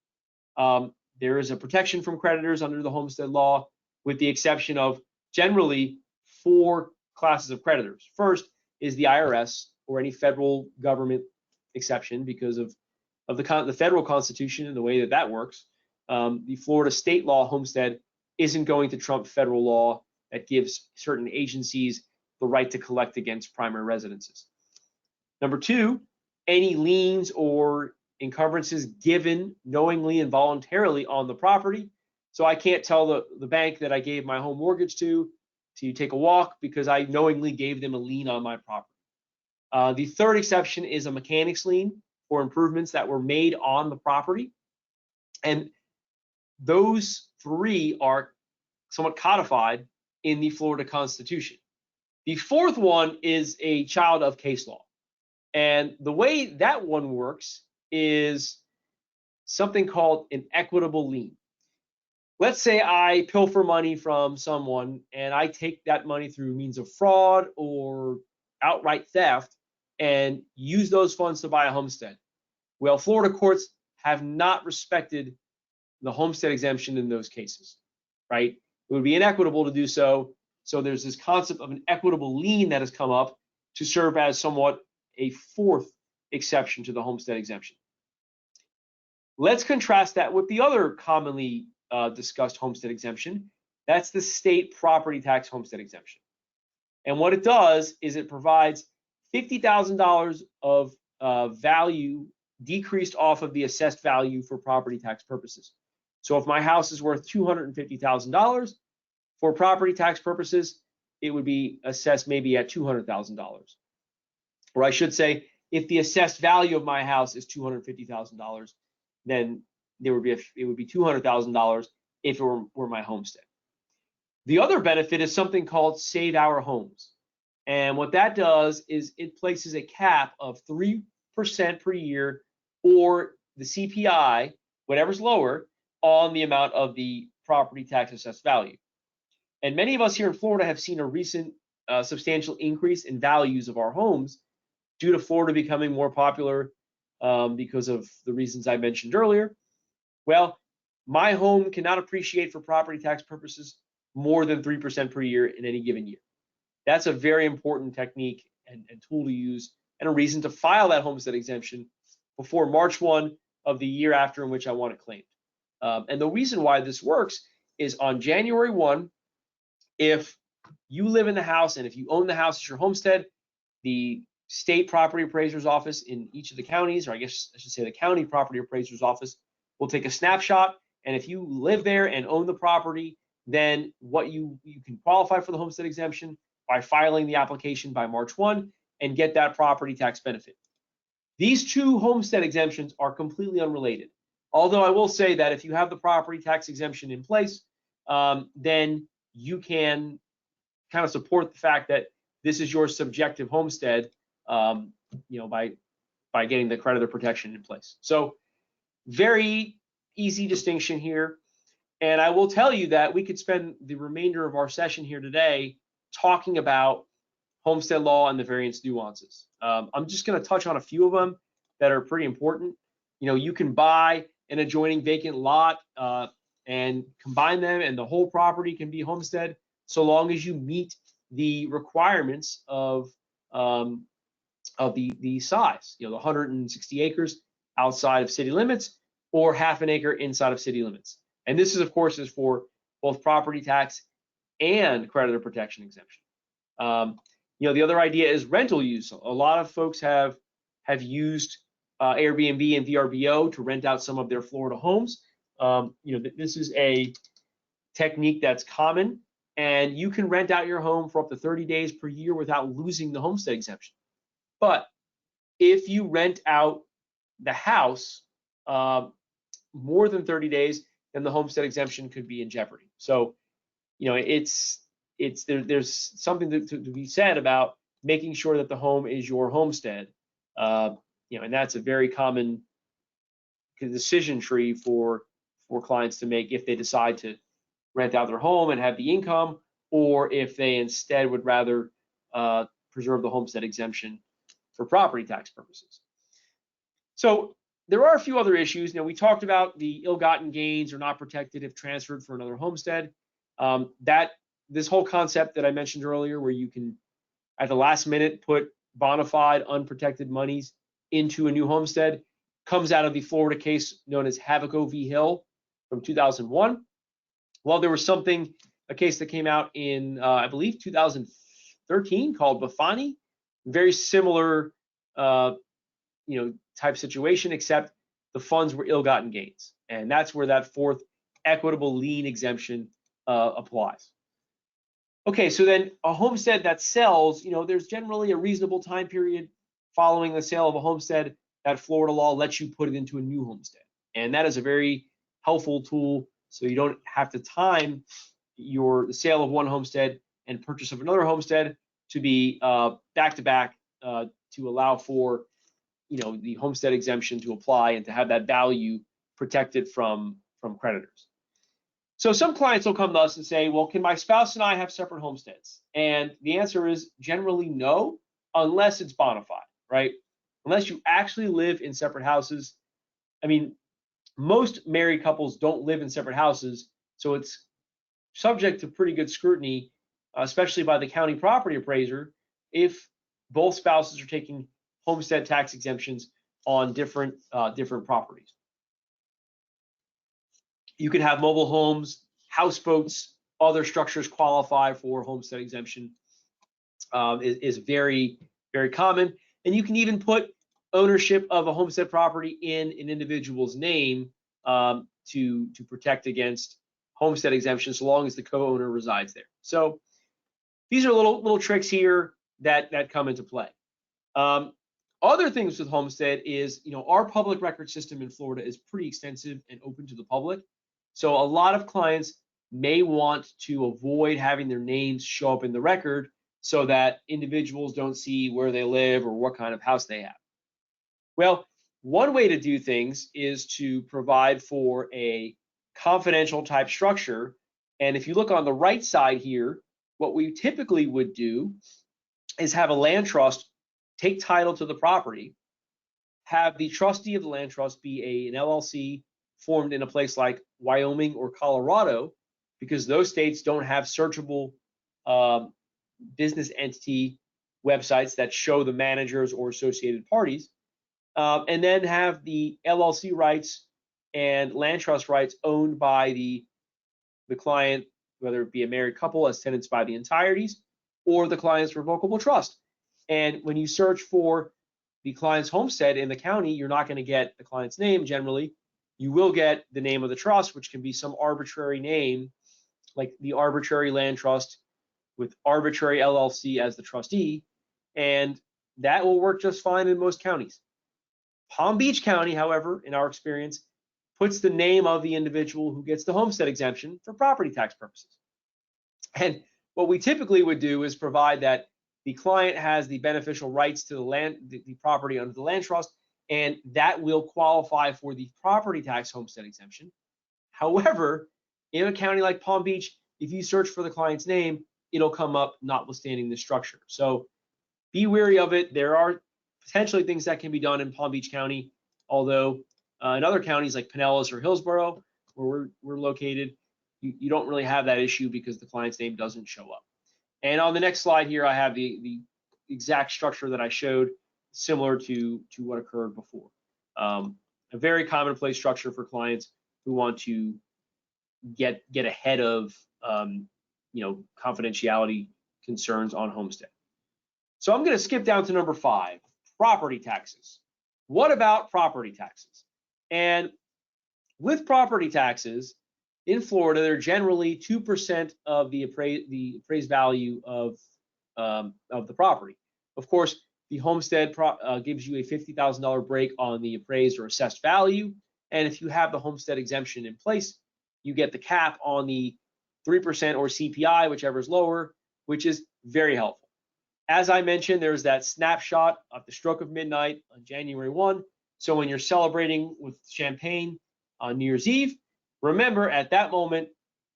There is a protection from creditors under the homestead law, with the exception of generally 4 classes of creditors. First is the IRS or any federal government exception because of the federal Constitution and the way that works. The Florida state law homestead isn't going to trump federal law that gives certain agencies the right to collect against primary residences. Number 2, any liens or encumbrances given knowingly and voluntarily on the property. So I can't tell the bank that I gave my home mortgage to take a walk because I knowingly gave them a lien on my property. The third exception is a mechanics lien for improvements that were made on the property. And those 3 are somewhat codified in the Florida Constitution. The fourth one is a child of case law. And the way that one works is something called an equitable lien. Let's say I pilfer money from someone and I take that money through means of fraud or outright theft and use those funds to buy a homestead. Well, Florida courts have not respected the homestead exemption in those cases, right? It would be inequitable to do so. So there's this concept of an equitable lien that has come up to serve as somewhat a fourth exception to the homestead exemption. Let's contrast that with the other commonly discussed homestead exemption. That's the state property tax homestead exemption. And what it does is it provides $50,000 of value decreased off of the assessed value for property tax purposes. So if my house is worth $250,000, for property tax purposes, it would be assessed maybe at $200,000. Or I should say, if the assessed value of my house is $250,000, then it would be $200,000 if it were my homestead. The other benefit is something called Save Our Homes. And what that does is it places a cap of 3% per year, or the CPI, whatever's lower, on the amount of the property tax assessed value. And many of us here in Florida have seen a recent substantial increase in values of our homes due to Florida becoming more popular because of the reasons I mentioned earlier. Well, my home cannot appreciate for property tax purposes more than 3% per year in any given year. That's a very important technique and tool to use, and a reason to file that homestead exemption before March 1 of the year after in which I want it claimed. And the reason why this works is on January 1, if you live in the house and if you own the house as your homestead, the state property appraiser's office in each of the counties, or I guess I should say the county property appraiser's office, will take a snapshot. And if you live there and own the property, then what you can qualify for the homestead exemption by filing the application by March 1 and get that property tax benefit. These two homestead exemptions are completely unrelated. Although I will say that if you have the property tax exemption in place, then you can kind of support the fact that this is your subjective homestead, by getting the creditor protection in place. So very easy distinction here. And I will tell you that we could spend the remainder of our session here today talking about homestead law and the various nuances. I'm just going to touch on a few of them that are pretty important. You can buy an adjoining vacant lot and combine them, and the whole property can be homestead, so long as you meet the requirements of the size. The 160 acres outside of city limits, or half an acre inside of city limits. And this is, of course, is for both property tax and creditor protection exemption. The other idea is rental use. A lot of folks have used Airbnb and VRBO to rent out some of their Florida homes. This is a technique that's common, and you can rent out your home for up to 30 days per year without losing the homestead exemption. But if you rent out the house more than 30 days, then the homestead exemption could be in jeopardy. So, there's something to be said about making sure that the home is your homestead. And that's a very common decision tree for clients to make if they decide to rent out their home and have the income, or if they instead would rather preserve the homestead exemption for property tax purposes. So there are a few other issues. We talked about the ill-gotten gains are not protected if transferred for another homestead. This whole concept that I mentioned earlier, where you can at the last minute put bona fide unprotected monies into a new homestead, comes out of the Florida case known as Havico v. Hill from 2001. Well, there was a case that came out in, I believe, 2013 called Bafani. Very similar, type situation, except the funds were ill-gotten gains. And that's where that fourth equitable lien exemption applies. Okay, so then a homestead that sells, there's generally a reasonable time period following the sale of a homestead that Florida law lets you put it into a new homestead. And that is a very helpful tool, so you don't have to time the sale of one homestead and purchase of another homestead to be back-to-back to allow for the homestead exemption to apply and to have that value protected from creditors. So some clients will come to us and say, well, can my spouse and I have separate homesteads? And the answer is generally no, unless it's bona fide, right? Unless you actually live in separate houses. I mean, most married couples don't live in separate houses, so it's subject to pretty good scrutiny, especially by the county property appraiser, if both spouses are taking homestead tax exemptions on different properties. You can have mobile homes, houseboats, other structures qualify for homestead exemption. Is very, very common. And you can even put ownership of a homestead property in an individual's name to protect against homestead exemption, so long as the co-owner resides there. So these are little tricks here that come into play. Other things with homestead is, our public record system in Florida is pretty extensive and open to the public. So a lot of clients may want to avoid having their names show up in the record so that individuals don't see where they live or what kind of house they have. Well, one way to do things is to provide for a confidential type structure. And if you look on the right side here, what we typically would do is have a land trust take title to the property, have the trustee of the land trust be an LLC formed in a place like Wyoming or Colorado, because those states don't have searchable business entity websites that show the managers or associated parties, and then have the LLC rights and land trust rights owned by the client, whether it be a married couple as tenants by the entireties, or the client's revocable trust. And when you search for the client's homestead in the county, you're not going to get the client's name generally. You will get the name of the trust, which can be some arbitrary name, like the arbitrary land trust with arbitrary LLC as the trustee, and that will work just fine in most counties. Palm Beach County, however, in our experience, puts the name of the individual who gets the homestead exemption for property tax purposes. And what we typically would do is provide that the client has the beneficial rights to the land, the property under the land trust, and that will qualify for the property tax homestead exemption. However, in a county like Palm Beach, if you search for the client's name, it'll come up notwithstanding the structure. So be wary of it. There are potentially things that can be done in Palm Beach County, although in other counties like Pinellas or Hillsborough, where we're located, you don't really have that issue because the client's name doesn't show up. And on the next slide here, I have the exact structure that I showed, similar to what occurred before. A very commonplace structure for clients who want to get ahead of confidentiality concerns on homestead. So I'm going to skip down to number 5, property taxes. What about property taxes? And with property taxes in Florida, they're generally 2% of the appraised value of the property. Of course, the homestead gives you a $50,000 break on the appraised or assessed value, and if you have the homestead exemption in place, you get the cap on the 3% or CPI, whichever is lower, which is very helpful. As I mentioned, there's that snapshot at the stroke of midnight on January 1. So when you're celebrating with champagne on New Year's Eve, remember at that moment,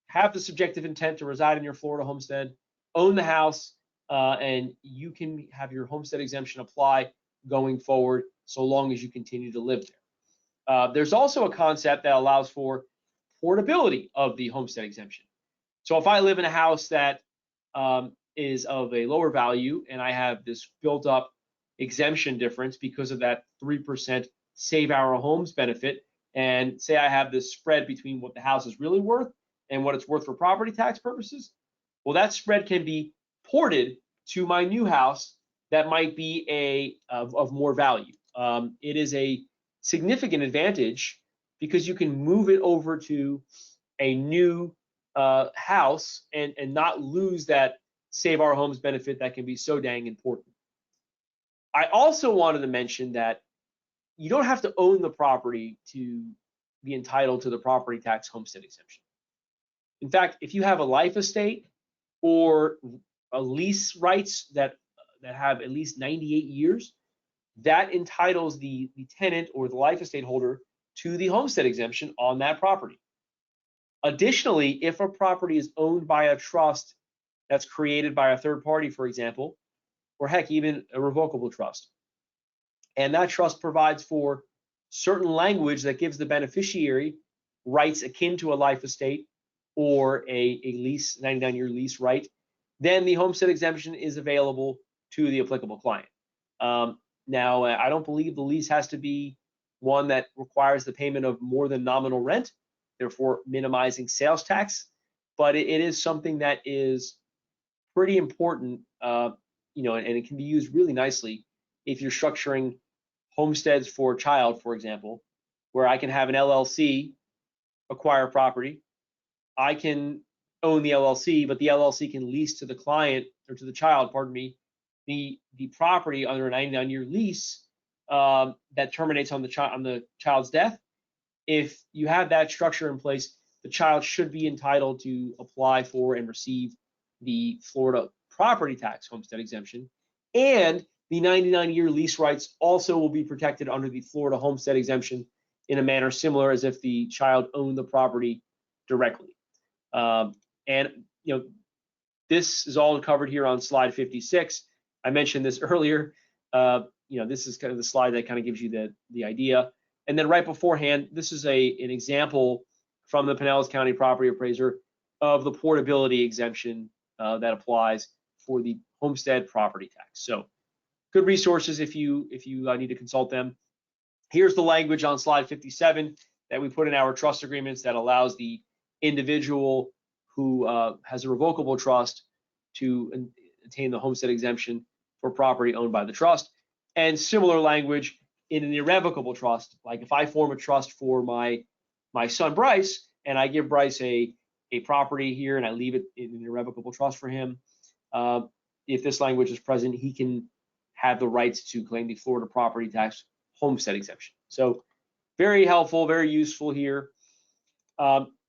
have the subjective intent to reside in your Florida homestead, own the house, and you can have your homestead exemption apply going forward so long as you continue to live there. There's also a concept that allows for portability of the homestead exemption. So if I live in a house that is of a lower value and I have this built up exemption difference because of that 3% Save Our Homes benefit, and say I have this spread between what the house is really worth and what it's worth for property tax purposes, well, that spread can be ported to my new house that might be of more value. It is a significant advantage because you can move it over to a new house and not lose that Save Our Homes benefit that can be so dang important. I also wanted to mention that you don't have to own the property to be entitled to the property tax homestead exemption. In fact, if you have a life estate or a lease rights that have at least 98 years, that entitles the tenant or the life estate holder to the homestead exemption on that property. Additionally, if a property is owned by a trust that's created by a third party, for example, or heck, even a revocable trust, and that trust provides for certain language that gives the beneficiary rights akin to a life estate or a lease, 99-year lease right, then the homestead exemption is available to the applicable client. Now, I don't believe the lease has to be one that requires the payment of more than nominal rent, therefore minimizing sales tax, but it is something that is pretty important, and it can be used really nicely if you're structuring homesteads for a child, for example, where I can have an LLC acquire property. I can own the LLC, but the LLC can lease to the client or to the child, pardon me, the property under a 99-year lease that terminates on the child's death. If you have that structure in place, the child should be entitled to apply for and receive the Florida property tax homestead exemption, and the 99-year lease rights also will be protected under the Florida homestead exemption in a manner similar as if the child owned the property directly. And This is all covered here on slide 56. I mentioned this earlier. This is kind of the slide that kind of gives you the idea. And then right beforehand, this is an example from the Pinellas County Property Appraiser of the portability exemption that applies for the homestead property tax. So good resources if you need to consult them. Here's the language on slide 57 that we put in our trust agreements that allows the individual who has a revocable trust to attain the homestead exemption for property owned by the trust. And similar language in an irrevocable trust, like if I form a trust for my son Bryce, and I give Bryce a property here and I leave it in an irrevocable trust for him, if this language is present, he can have the rights to claim the Florida property tax homestead exemption. So very helpful, very useful here.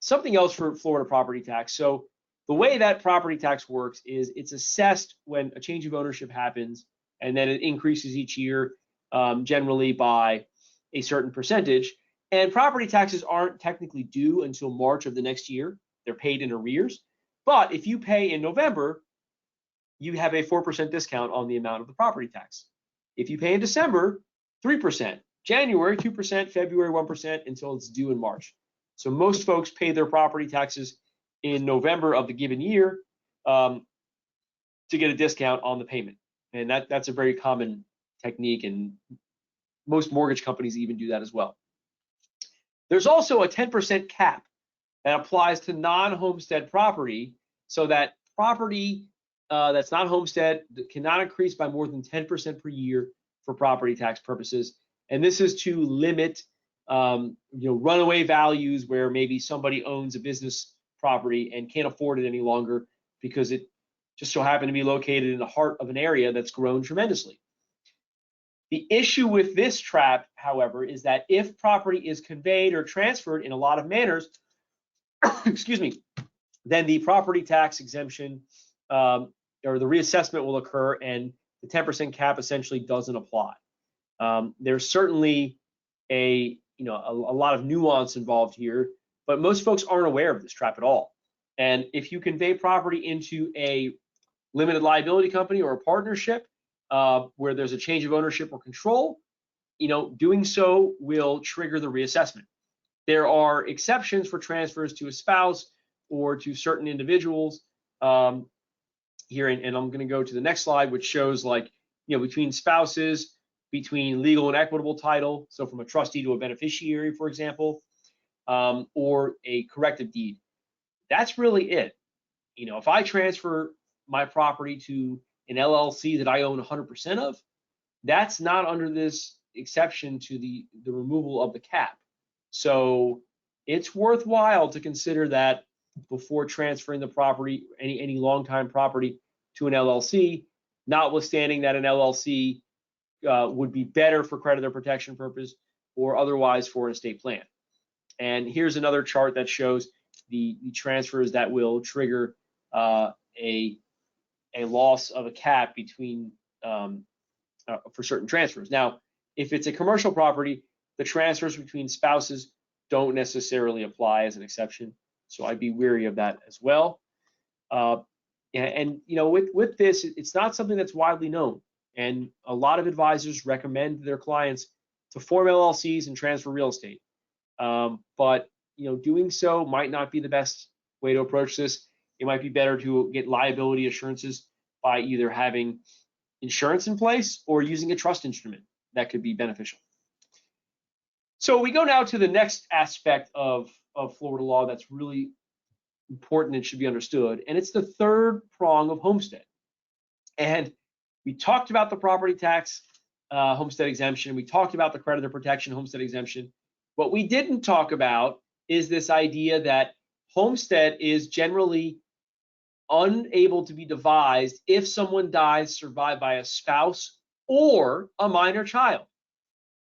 Something else for Florida property tax. So the way that property tax works is it's assessed when a change of ownership happens, and then it increases each year, generally by a certain percentage. And property taxes aren't technically due until March of the next year. They're paid in arrears. But if you pay in November, you have a 4% discount on the amount of the property tax. If you pay in December, 3%, January, 2%, February, 1% until it's due in March. So most folks pay their property taxes in November of the given year to get a discount on the payment. And that's a very common technique, and most mortgage companies even do that as well. There's also a 10% cap that applies to non-homestead property, so that property that's not homestead cannot increase by more than 10% per year for property tax purposes. And this is to limit runaway values where maybe somebody owns a business property and can't afford it any longer because it just so happened to be located in the heart of an area that's grown tremendously. The issue with this trap, however, is that if property is conveyed or transferred in a lot of manners, excuse me, then the property tax exemption or the reassessment will occur, and the 10% cap essentially doesn't apply. There's certainly a lot of nuance involved here, but most folks aren't aware of this trap at all. And if you convey property into a limited liability company or a partnership where there's a change of ownership or control, doing so will trigger the reassessment. There are exceptions for transfers to a spouse or to certain individuals here, and I'm going to go to the next slide, which shows between spouses, between legal and equitable title, so from a trustee to a beneficiary, for example, or a corrective deed. That's really it. If I transfer my property to an LLC that I own 100% of, that's not under this exception to the removal of the cap. So it's worthwhile to consider that before transferring the property, any long-time property, to an LLC, notwithstanding that an LLC would be better for creditor protection purpose or otherwise for an estate plan. And here's another chart that shows the transfers that will trigger a loss of a cap between for certain transfers. Now, if it's a commercial property, the transfers between spouses don't necessarily apply as an exception, so I'd be wary of that as well. With this, it's not something that's widely known, and a lot of advisors recommend their clients to form LLCs and transfer real estate. But doing so might not be the best way to approach this. It might be better to get liability assurances by either having insurance in place or using a trust instrument that could be beneficial. So we go now to the next aspect of Florida law that's really important and should be understood, and it's the third prong of homestead. And we talked about the property tax homestead exemption. We talked about the creditor protection homestead exemption. What we didn't talk about is this idea that homestead is generally unable to be devised if someone dies survived by a spouse or a minor child.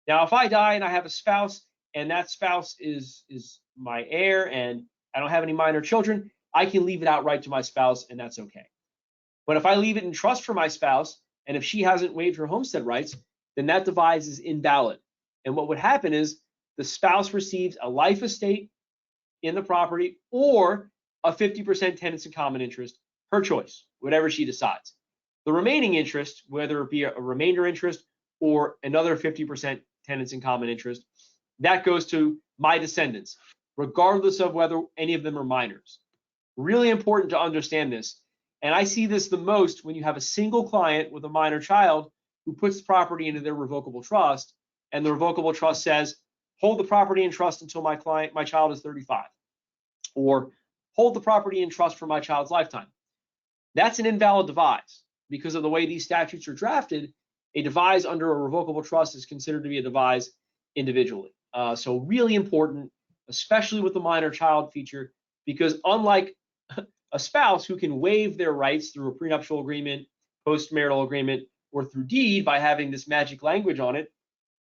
Now, if I die and I have a spouse and that spouse is my heir and I don't have any minor children, I can leave it outright to my spouse and that's okay. But if I leave it in trust for my spouse, and if she hasn't waived her homestead rights, then that devise is invalid. And what would happen is the spouse receives a life estate in the property or a 50% tenants in common interest her choice, whatever she decides. The remaining interest, whether it be a remainder interest or another 50% tenants in common interest, that goes to my descendants, regardless of whether any of them are minors. Really important to understand this. And I see this the most when you have a single client with a minor child who puts the property into their revocable trust, and the revocable trust says, hold the property in trust until my child is 35, or hold the property in trust for my child's lifetime. That's an invalid devise because of the way these statutes are drafted. A devise under a revocable trust is considered to be a devise individually. So really important, especially with the minor child feature, because unlike a spouse who can waive their rights through a prenuptial agreement, postmarital agreement, or through deed by having this magic language on it,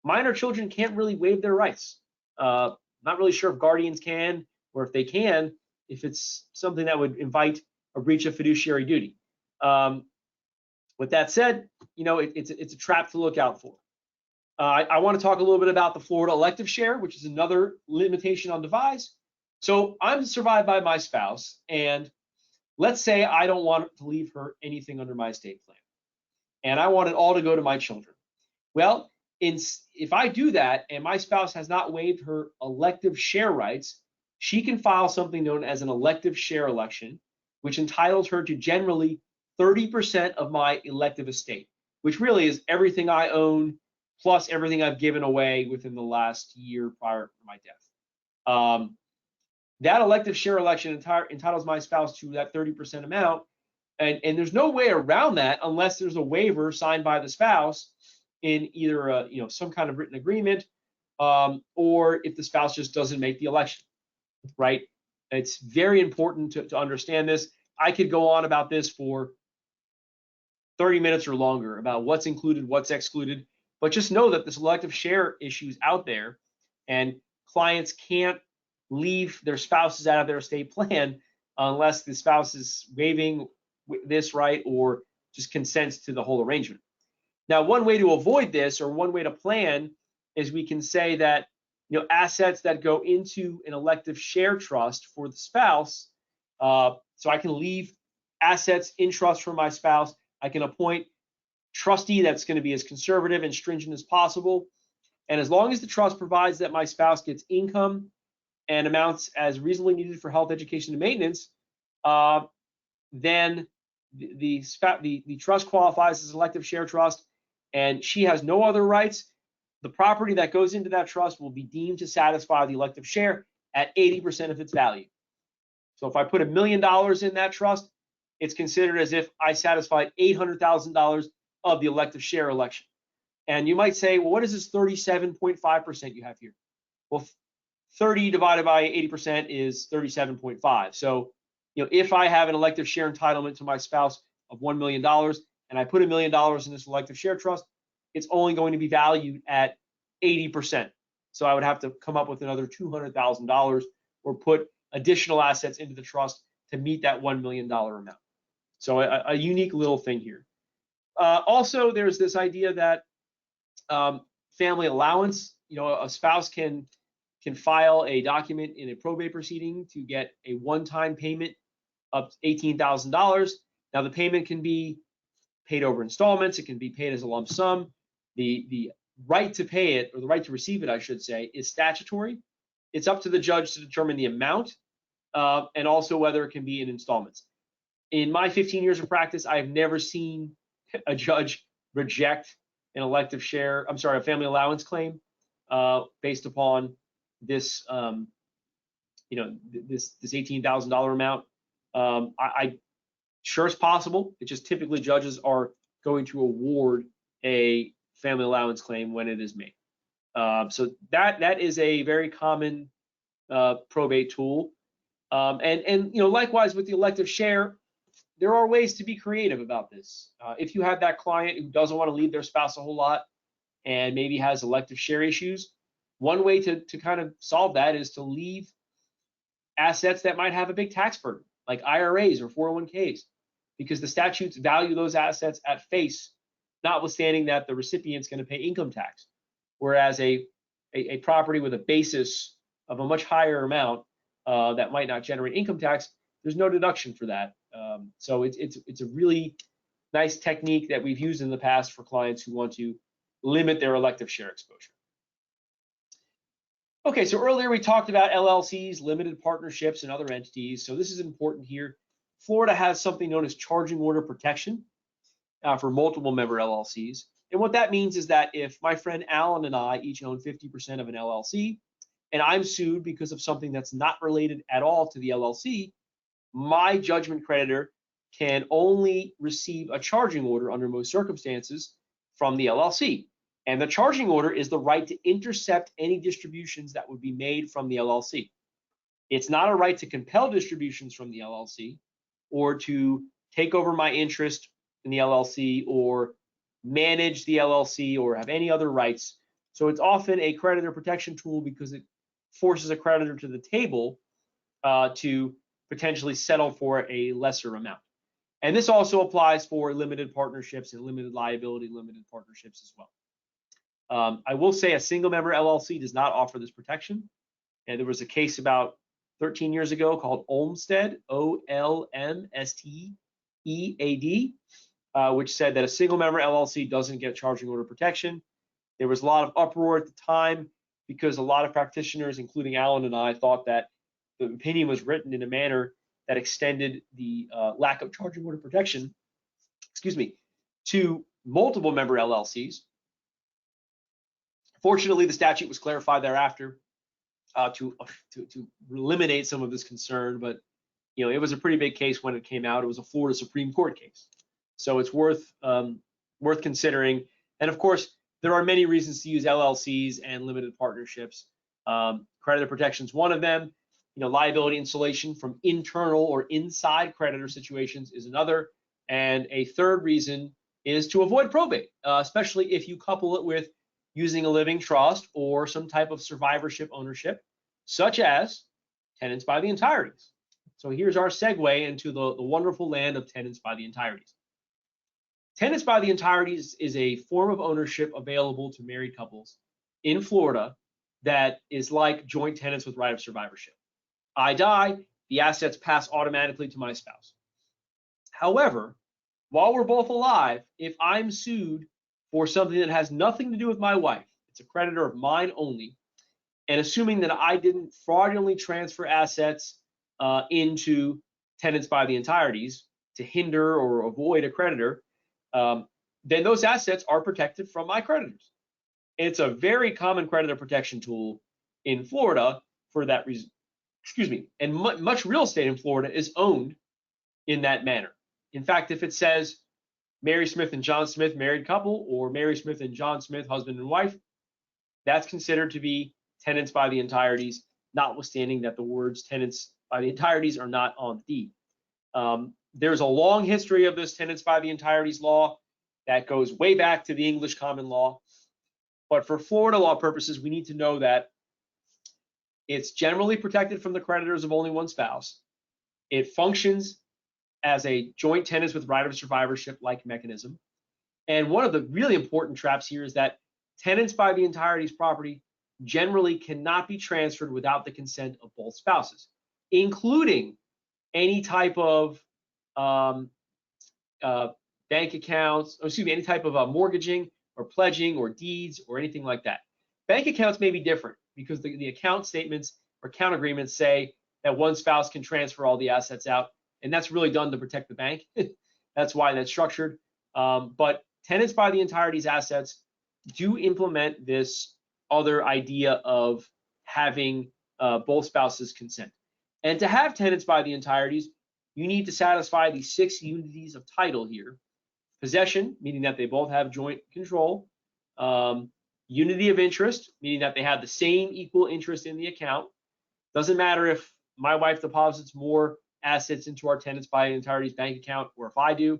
minor children can't really waive their rights. Not really sure if guardians can, or if they can, if it's something that would invite a breach of fiduciary duty. With that said, it's a trap to look out for. I want to talk a little bit about the Florida elective share, which is another limitation on devise. So I'm survived by my spouse, and let's say I don't want to leave her anything under my estate plan, and I want it all to go to my children. Well, if I do that and my spouse has not waived her elective share rights, she can file something known as an elective share election, which entitles her to generally 30% of my elective estate, which really is everything I own plus everything I've given away within the last year prior to my death. That elective share election entitles my spouse to that 30% amount, and there's no way around that unless there's a waiver signed by the spouse in either some kind of written agreement, or if the spouse just doesn't make the election, right? It's very important to understand this. I could go on about this for 30 minutes or longer about what's included, what's excluded, but just know that this elective share issue is out there, and clients can't leave their spouses out of their estate plan unless the spouse is waiving this right or just consents to the whole arrangement. Now, one way to avoid this, or one way to plan, is we can say that assets that go into an elective share trust for the spouse, so I can leave assets in trust for my spouse. I can appoint trustee that's going to be as conservative and stringent as possible, and as long as the trust provides that my spouse gets income and amounts as reasonably needed for health, education, and maintenance, then the trust qualifies as elective share trust, and she has no other rights. The property that goes into that trust will be deemed to satisfy the elective share at 80% of its value. So if I put $1 million in that trust, it's considered as if I satisfied $800,000 of the elective share election. And you might say, well, what is this 37.5% you have here? Well, 30 divided by 80% is 37.5. So, if I have an elective share entitlement to my spouse of $1 million and I put $1 million in this elective share trust, it's only going to be valued at 80%. So I would have to come up with another $200,000 or put additional assets into the trust to meet that $1 million amount. So a unique little thing here. Also, there's this idea that family allowance, a spouse can file a document in a probate proceeding to get a one-time payment of $18,000. Now, the payment can be paid over installments. It can be paid as a lump sum. The right to pay it, or the right to receive it, I should say, is statutory. It's up to the judge to determine the amount and also whether it can be in installments. In my 15 years of practice, I have never seen a judge reject an elective share, a family allowance claim based upon this, this $18,000 amount. I sure it's possible. It's just typically judges are going to award a family allowance claim when it is made. So that is a very common probate tool. And likewise with the elective share, there are ways to be creative about this. If you have that client who doesn't want to leave their spouse a whole lot and maybe has elective share issues, one way to kind of solve that is to leave assets that might have a big tax burden, like IRAs or 401ks, because the statutes value those assets at face, notwithstanding that the recipient's going to pay income tax. Whereas a property with a basis of a much higher amount that might not generate income tax, there's no deduction for that So it's a really nice technique that we've used in the past for clients who want to limit their elective share exposure. Okay, so earlier we talked about LLCs, limited partnerships, and other entities. So this is important here. Florida has something known as charging order protection for multiple member LLCs. And what that means is that if my friend Alan and I each own 50% of an LLC, and I'm sued because of something that's not related at all to the LLC, my judgment creditor can only receive a charging order under most circumstances from the LLC. And the charging order is the right to intercept any distributions that would be made from the LLC. It's not a right to compel distributions from the LLC or to take over my interest in the LLC or manage the LLC or have any other rights. So it's often a creditor protection tool because it forces a creditor to the table to potentially settle for a lesser amount. And this also applies for limited partnerships and limited liability limited partnerships as well. I will say a single member LLC does not offer this protection. And there was a case about 13 years ago called Homestead, O-L-M-S-T-E-A-D, which said that a single member LLC doesn't get charging order protection. There was a lot of uproar at the time because a lot of practitioners, including Alan and I, thought that the opinion was written in a manner that extended the lack of charging order protection, to multiple member LLCs. Fortunately, the statute was clarified thereafter to eliminate some of this concern, but it was a pretty big case when it came out. It was a Florida Supreme Court case, so it's worth considering. And of course, there are many reasons to use LLCs and limited partnerships. Creditor protection is one of them. Liability insulation from internal or inside creditor situations is another. And a third reason is to avoid probate, especially if you couple it with using a living trust or some type of survivorship ownership, such as tenants by the entireties. So here's our segue into the wonderful land of tenants by the entireties. Tenants by the entireties is a form of ownership available to married couples in Florida that is like joint tenants with right of survivorship. I die, the assets pass automatically to my spouse. However, while we're both alive, if I'm sued for something that has nothing to do with my wife, it's a creditor of mine only, and assuming that I didn't fraudulently transfer assets into tenants by the entireties to hinder or avoid a creditor, then those assets are protected from my creditors. And it's a very common creditor protection tool in Florida for that reason. And much real estate in Florida is owned in that manner. In fact, if it says Mary Smith and John Smith married couple or Mary Smith and John Smith husband and wife, that's considered to be tenants by the entireties, notwithstanding that the words tenants by the entireties are not on the deed. There's a long history of this tenants by the entireties law that goes way back to the English common law. But for Florida law purposes, we need to know that it's generally protected from the creditors of only one spouse. It functions as a joint tenants with right of survivorship-like mechanism. And one of the really important traps here is that tenants by the entireties property generally cannot be transferred without the consent of both spouses, including any type of bank accounts, any type of mortgaging or pledging or deeds or anything like that. Bank accounts may be different because the account statements or account agreements say that one spouse can transfer all the assets out, and that's really done to protect the bank. That's why that's structured. But tenants by the entireties assets do implement this other idea of having both spouses consent. And to have tenants by the entireties, you need to satisfy the 6 unities of title here. Possession, meaning that they both have joint control. Unity of interest, meaning that they have the same equal interest in the account. Doesn't matter if my wife deposits more assets into our tenants by the entireties bank account or if I do,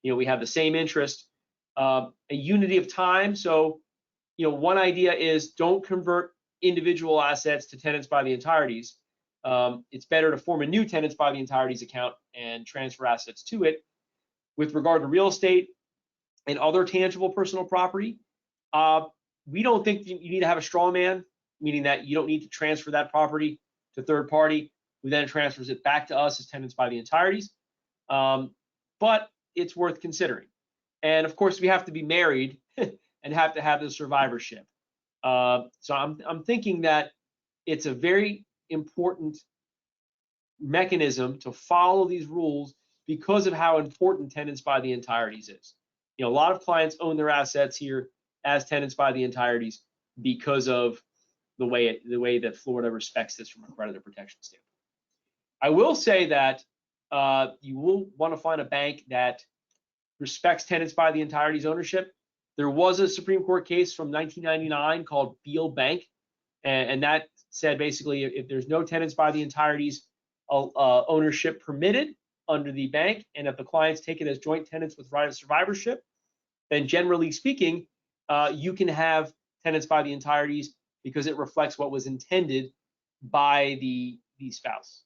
we have the same interest. A unity of time, so one idea is don't convert individual assets to tenants by the entireties. It's better to form a new tenants by the entireties account and transfer assets to it. With regard to real estate and other tangible personal property, we don't think you need to have a straw man, meaning that you don't need to transfer that property to third party, who then transfers it back to us as tenants by the entireties. but it's worth considering. And of course, we have to be married and have to have the survivorship. So I'm thinking that it's a very important mechanism to follow these rules because of how important tenants by the entireties is. You know, a lot of clients own their assets here as tenants by the entireties because of the way that Florida respects this from a creditor protection standpoint. I will say that you will want to find a bank that respects tenants by the entireties ownership. There was a Supreme Court case from 1999 called Beal Bank, and that said basically if there's no tenants by the entireties ownership permitted under the bank, and if the clients take it as joint tenants with right of survivorship, then generally speaking, you can have tenants by the entireties because it reflects what was intended by the spouse.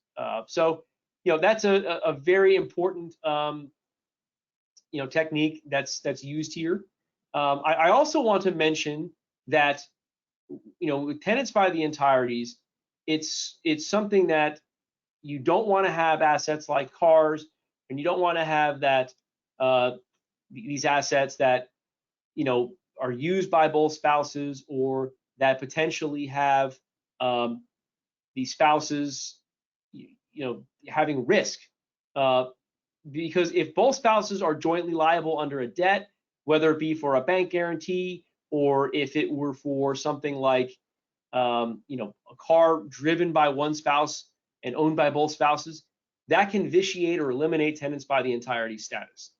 So, you know, that's a very important you know, technique that's used here. I also want to mention that, you know, with tenants by the entireties, it's something that you don't want to have assets like cars, and you don't want to have that these assets that, you know, are used by both spouses or that potentially have the spouses, you know, having risk. Because if both spouses are jointly liable under a debt, whether it be for a bank guarantee or if it were for something like, you know, a car driven by one spouse and owned by both spouses, that can vitiate or eliminate tenants by the entirety status.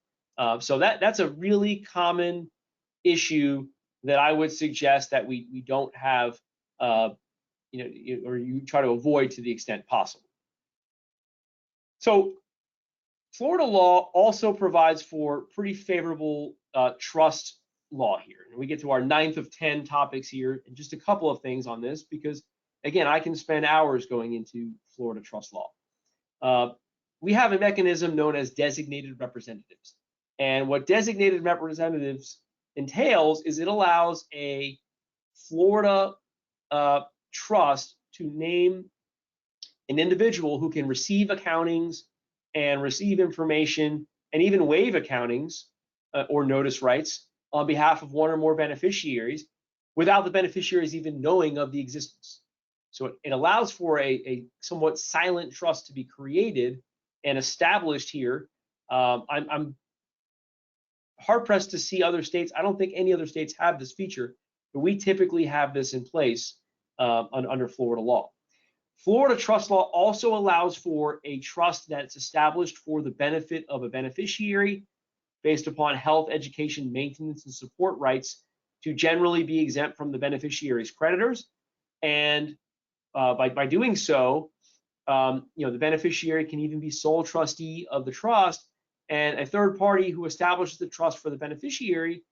So that's a really common issue that I would suggest that we don't have, you know, or you try to avoid to the extent possible. So Florida law also provides for pretty favorable trust law here. And we get to our 9th of 10 topics here, and just a couple of things on this, because again, I can spend hours going into Florida trust law. We have a mechanism known as designated representatives. And what designated representatives entails is it allows a Florida trust to name an individual who can receive accountings and receive information and even waive accountings or notice rights on behalf of one or more beneficiaries without the beneficiaries even knowing of the existence. So it allows for a somewhat silent trust to be created and established here. I'm hard-pressed to see other states. I don't think any other states have this feature, but we typically have this in place under Florida law. Florida trust law also allows for a trust that's established for the benefit of a beneficiary based upon health, education, maintenance, and support rights to generally be exempt from the beneficiary's creditors. And by doing so, you know, the beneficiary can even be sole trustee of the trust, and a third party who establishes the trust for the beneficiary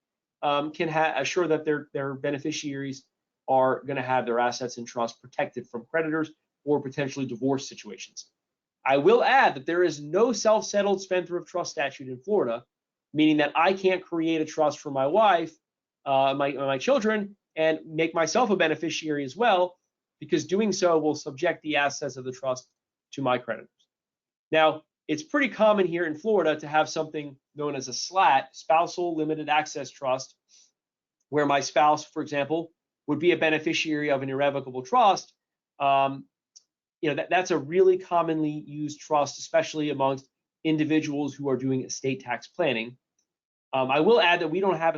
can assure that their beneficiaries are going to have their assets in trust protected from creditors or potentially divorce situations. I will add that there is no self-settled spendthrift trust statute in Florida, meaning that I can't create a trust for my wife, my children, and make myself a beneficiary as well, because doing so will subject the assets of the trust to my creditors. Now, it's pretty common here in Florida to have something known as a SLAT, Spousal Limited Access Trust, where my spouse, for example, would be a beneficiary of an irrevocable trust. You know, that's a really commonly used trust, especially amongst individuals who are doing estate tax planning. I will add that we don't have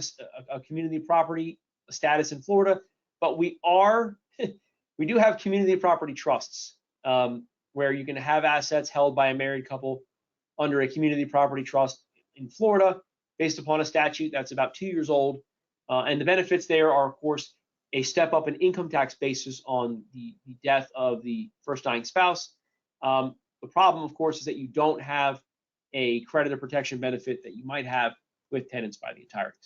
a community property status in Florida, but we do have community property trusts where you can have assets held by a married couple under a community property trust in Florida based upon a statute that's about 2 years old. And the benefits there are, of course, a step up in income tax basis on the death of the first dying spouse. The problem, of course, is that you don't have a creditor protection benefit that you might have with tenants by the entirety.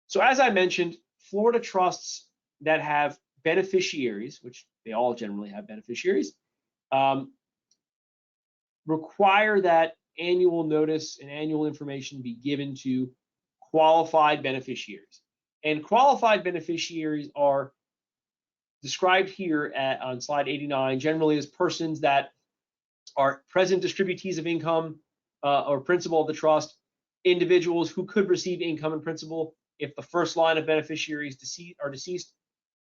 So as I mentioned, Florida trusts that have beneficiaries, which they all generally have beneficiaries, require that annual notice and annual information be given to qualified beneficiaries. And qualified beneficiaries are described here on slide 89, generally as persons that are present distributees of income or principal of the trust, individuals who could receive income and principal if the first line of beneficiaries are deceased,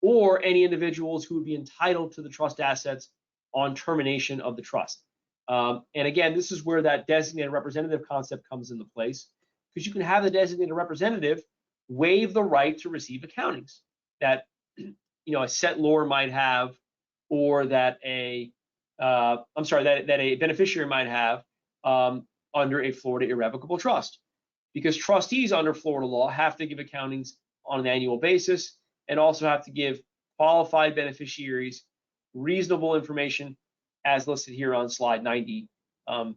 or any individuals who would be entitled to the trust assets on termination of the trust. And again, this is where that designated representative concept comes into place, because you can have the designated representative waive the right to receive accountings that a settlor might have, or that a beneficiary might have under a Florida irrevocable trust, because trustees under Florida law have to give accountings on an annual basis and also have to give qualified beneficiaries reasonable information as listed here on slide 90.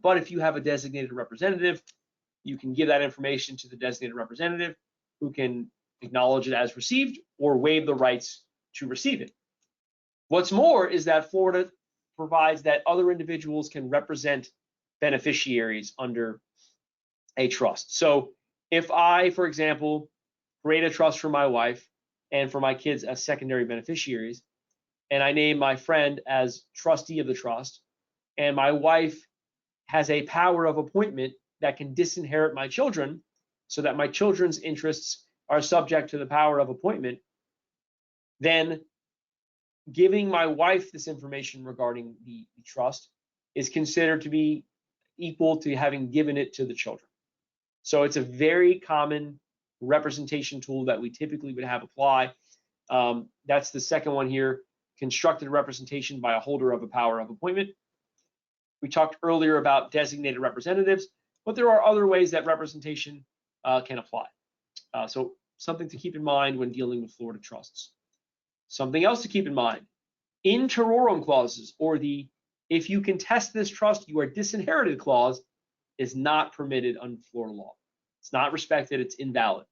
But if you have a designated representative, you can give that information to the designated representative, who can acknowledge it as received or waive the rights to receive it. What's more is that Florida provides that other individuals can represent beneficiaries under a trust. So if I, for example, create a trust for my wife and for my kids as secondary beneficiaries, and I name my friend as trustee of the trust, and my wife has a power of appointment that can disinherit my children, so that my children's interests are subject to the power of appointment, then giving my wife this information regarding the trust is considered to be equal to having given it to the children. So it's a very common representation tool that we typically would have apply. That's the second one here, constructed representation by a holder of a power of appointment. We talked earlier about designated representatives, but there are other ways that representation can apply. So something to keep in mind when dealing with Florida trusts. Something else to keep in mind, in terrorem clauses, or the if you contest this trust, you are disinherited clause, is not permitted under Florida law. It's not respected, it's invalid.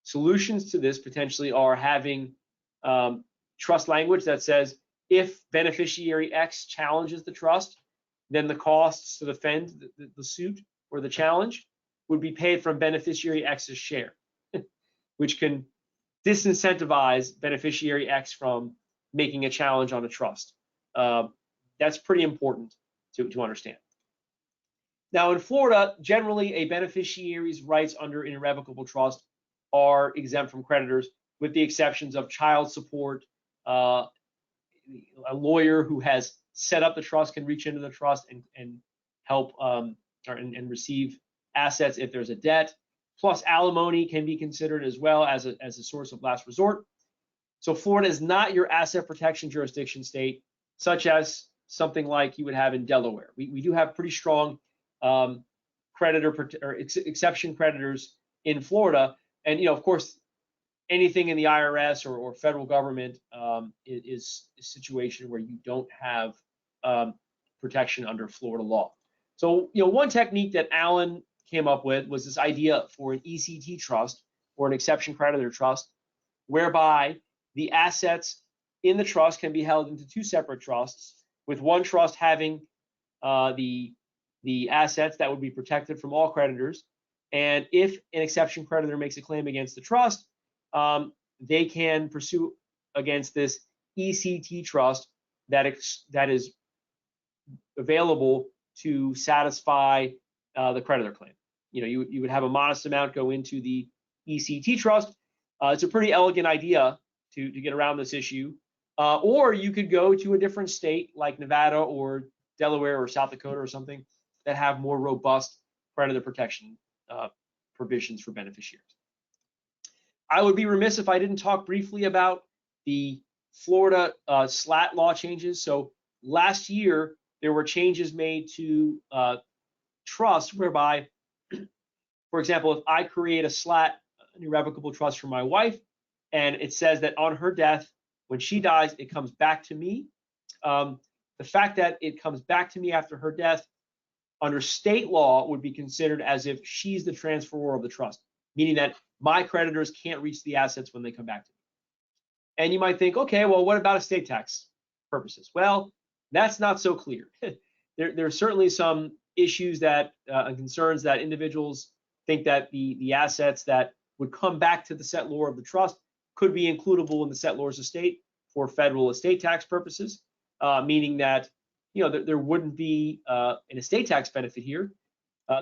Solutions to this potentially are having trust language that says, if beneficiary X challenges the trust, then the costs to defend the suit or the challenge would be paid from beneficiary X's share, which can disincentivize beneficiary X from making a challenge on a trust. That's pretty important to understand. Now, in Florida, generally a beneficiary's rights under an irrevocable trust are exempt from creditors, with the exceptions of child support. A lawyer who has set up the trust can reach into the trust and help and receive assets if there's a debt. Plus, alimony can be considered as well as a source of last resort. So Florida is not your asset protection jurisdiction state, such as something like you would have in Delaware. We do have pretty strong exception creditors in Florida, and of course, anything in the IRS or federal government is a situation where you don't have protection under Florida law. So one technique that Alan came up with was this idea for an ECT trust, or an exception creditor trust, whereby the assets in the trust can be held into two separate trusts, with one trust having the assets that would be protected from all creditors. And if an exception creditor makes a claim against the trust, they can pursue against this ECT trust that is available to satisfy the creditor claim. You would have a modest amount go into the ECT trust. It's a pretty elegant idea to get around this issue. Or you could go to a different state like Nevada or Delaware or South Dakota or something that have more robust creditor protection provisions for beneficiaries. I would be remiss if I didn't talk briefly about the Florida SLAT law changes. So last year, there were changes made to trust whereby, for example, if I create a SLAT, an irrevocable trust for my wife, and it says that on her death, when she dies, it comes back to me. The fact that it comes back to me after her death under state law would be considered as if she's the transferor of the trust, meaning that my creditors can't reach the assets when they come back to me. And you might think, okay, well, what about estate tax purposes? Well, that's not so clear. There are certainly some issues that and concerns that individuals think that the assets that would come back to the settlor of the trust could be includable in the settlor's estate for federal estate tax purposes, meaning that there wouldn't be an estate tax benefit here,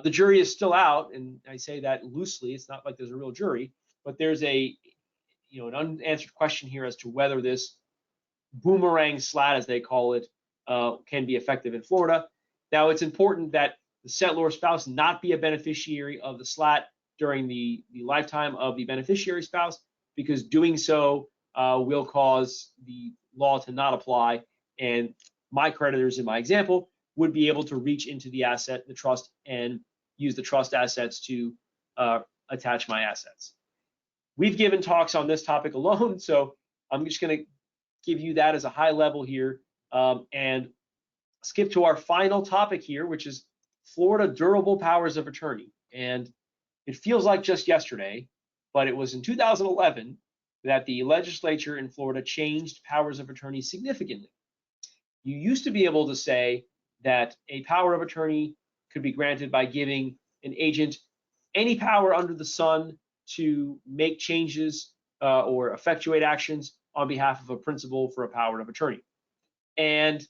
The jury is still out, and I say that loosely. It's not like there's a real jury, but there's an unanswered question here as to whether this boomerang slat, as they call it, can be effective in Florida. Now, it's important that the settlor spouse not be a beneficiary of the slat during the lifetime of the beneficiary spouse, because doing so will cause the law to not apply, and my creditors in my example would be able to reach into the asset, the trust, and use the trust assets to attach my assets. We've given talks on this topic alone, so I'm just going to give you that as a high level here, and skip to our final topic here, which is Florida durable powers of attorney. And it feels like just yesterday, but it was in 2011 that the legislature in Florida changed powers of attorney significantly. You used to be able to say that a power of attorney could be granted by giving an agent any power under the sun to make changes or effectuate actions on behalf of a principal for a power of attorney. And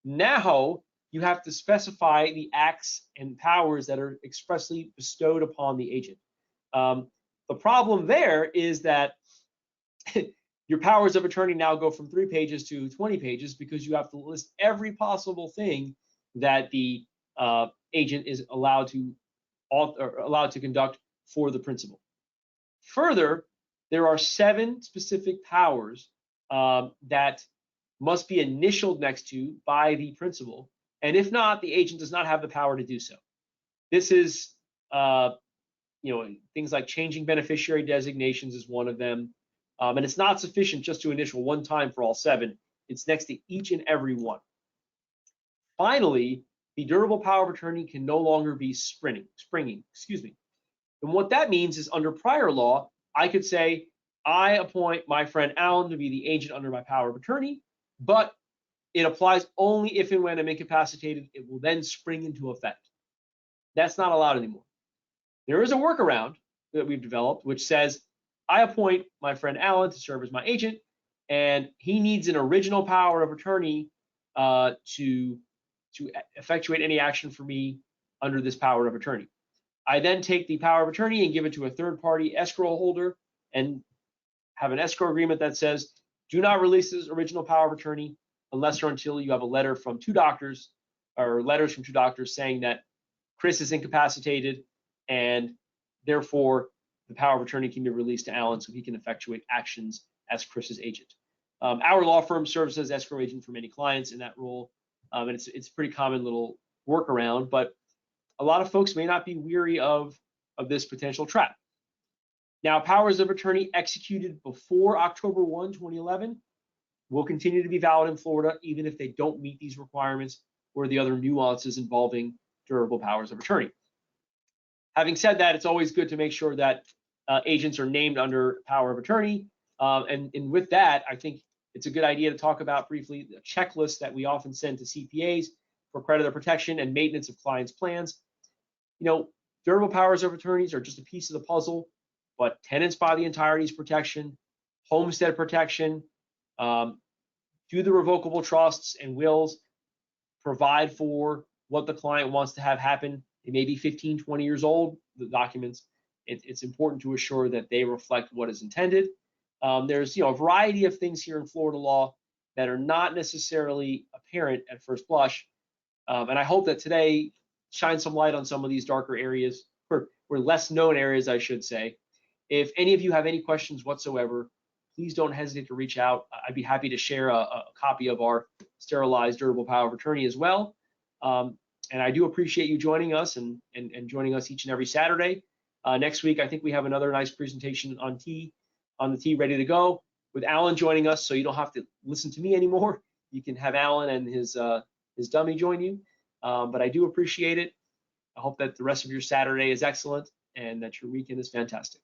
now you have to specify the acts and powers that are expressly bestowed upon the agent. The problem there is that your powers of attorney now go from 3 pages to 20 pages because you have to list every possible thing that the agent is allowed to conduct for the principal. Further, there are 7 specific powers that must be initialed next to by the principal, and if not, the agent does not have the power to do so. This is, things like changing beneficiary designations is one of them, and it's not sufficient just to initial one time for all 7. It's next to each and every one. Finally, the durable power of attorney can no longer be springing. And what that means is, under prior law, I could say, I appoint my friend Alan to be the agent under my power of attorney, but it applies only if and when I'm incapacitated. It will then spring into effect. That's not allowed anymore. There is a workaround that we've developed which says I appoint my friend Alan to serve as my agent, and he needs an original power of attorney to effectuate any action for me under this power of attorney. I then take the power of attorney and give it to a third-party escrow holder and have an escrow agreement that says, do not release this original power of attorney unless or until you have a letter from 2 doctors or letters from 2 doctors saying that Chris is incapacitated and therefore the power of attorney can be released to Alan so he can effectuate actions as Chris's agent. Our law firm serves as escrow agent for many clients in that role, and it's a pretty common little workaround, but a lot of folks may not be weary of this potential trap. Now, powers of attorney executed before October 1, 2011 will continue to be valid in Florida, even if they don't meet these requirements or the other nuances involving durable powers of attorney. Having said that, it's always good to make sure that agents are named under power of attorney. And with that, I think it's a good idea to talk about briefly the checklist that we often send to CPAs for creditor protection and maintenance of clients' plans. Durable powers of attorneys are just a piece of the puzzle, but tenants by the entirety's protection, homestead protection, do the revocable trusts and wills, provide for what the client wants to have happen. They may be 15, 20 years old, the documents. It's important to assure that they reflect what is intended. There's a variety of things here in Florida law that are not necessarily apparent at first blush. And I hope that today shines some light on some of these darker areas, or less known areas, I should say. If any of you have any questions whatsoever, please don't hesitate to reach out. I'd be happy to share a copy of our sterilized durable power of attorney as well. And I do appreciate you joining us and joining us each and every Saturday. Next week, I think we have another nice presentation on the T ready to go with Alan joining us, so you don't have to listen to me anymore. You can have Alan and his dummy join you. But I do appreciate it. I hope that the rest of your Saturday is excellent and that your weekend is fantastic.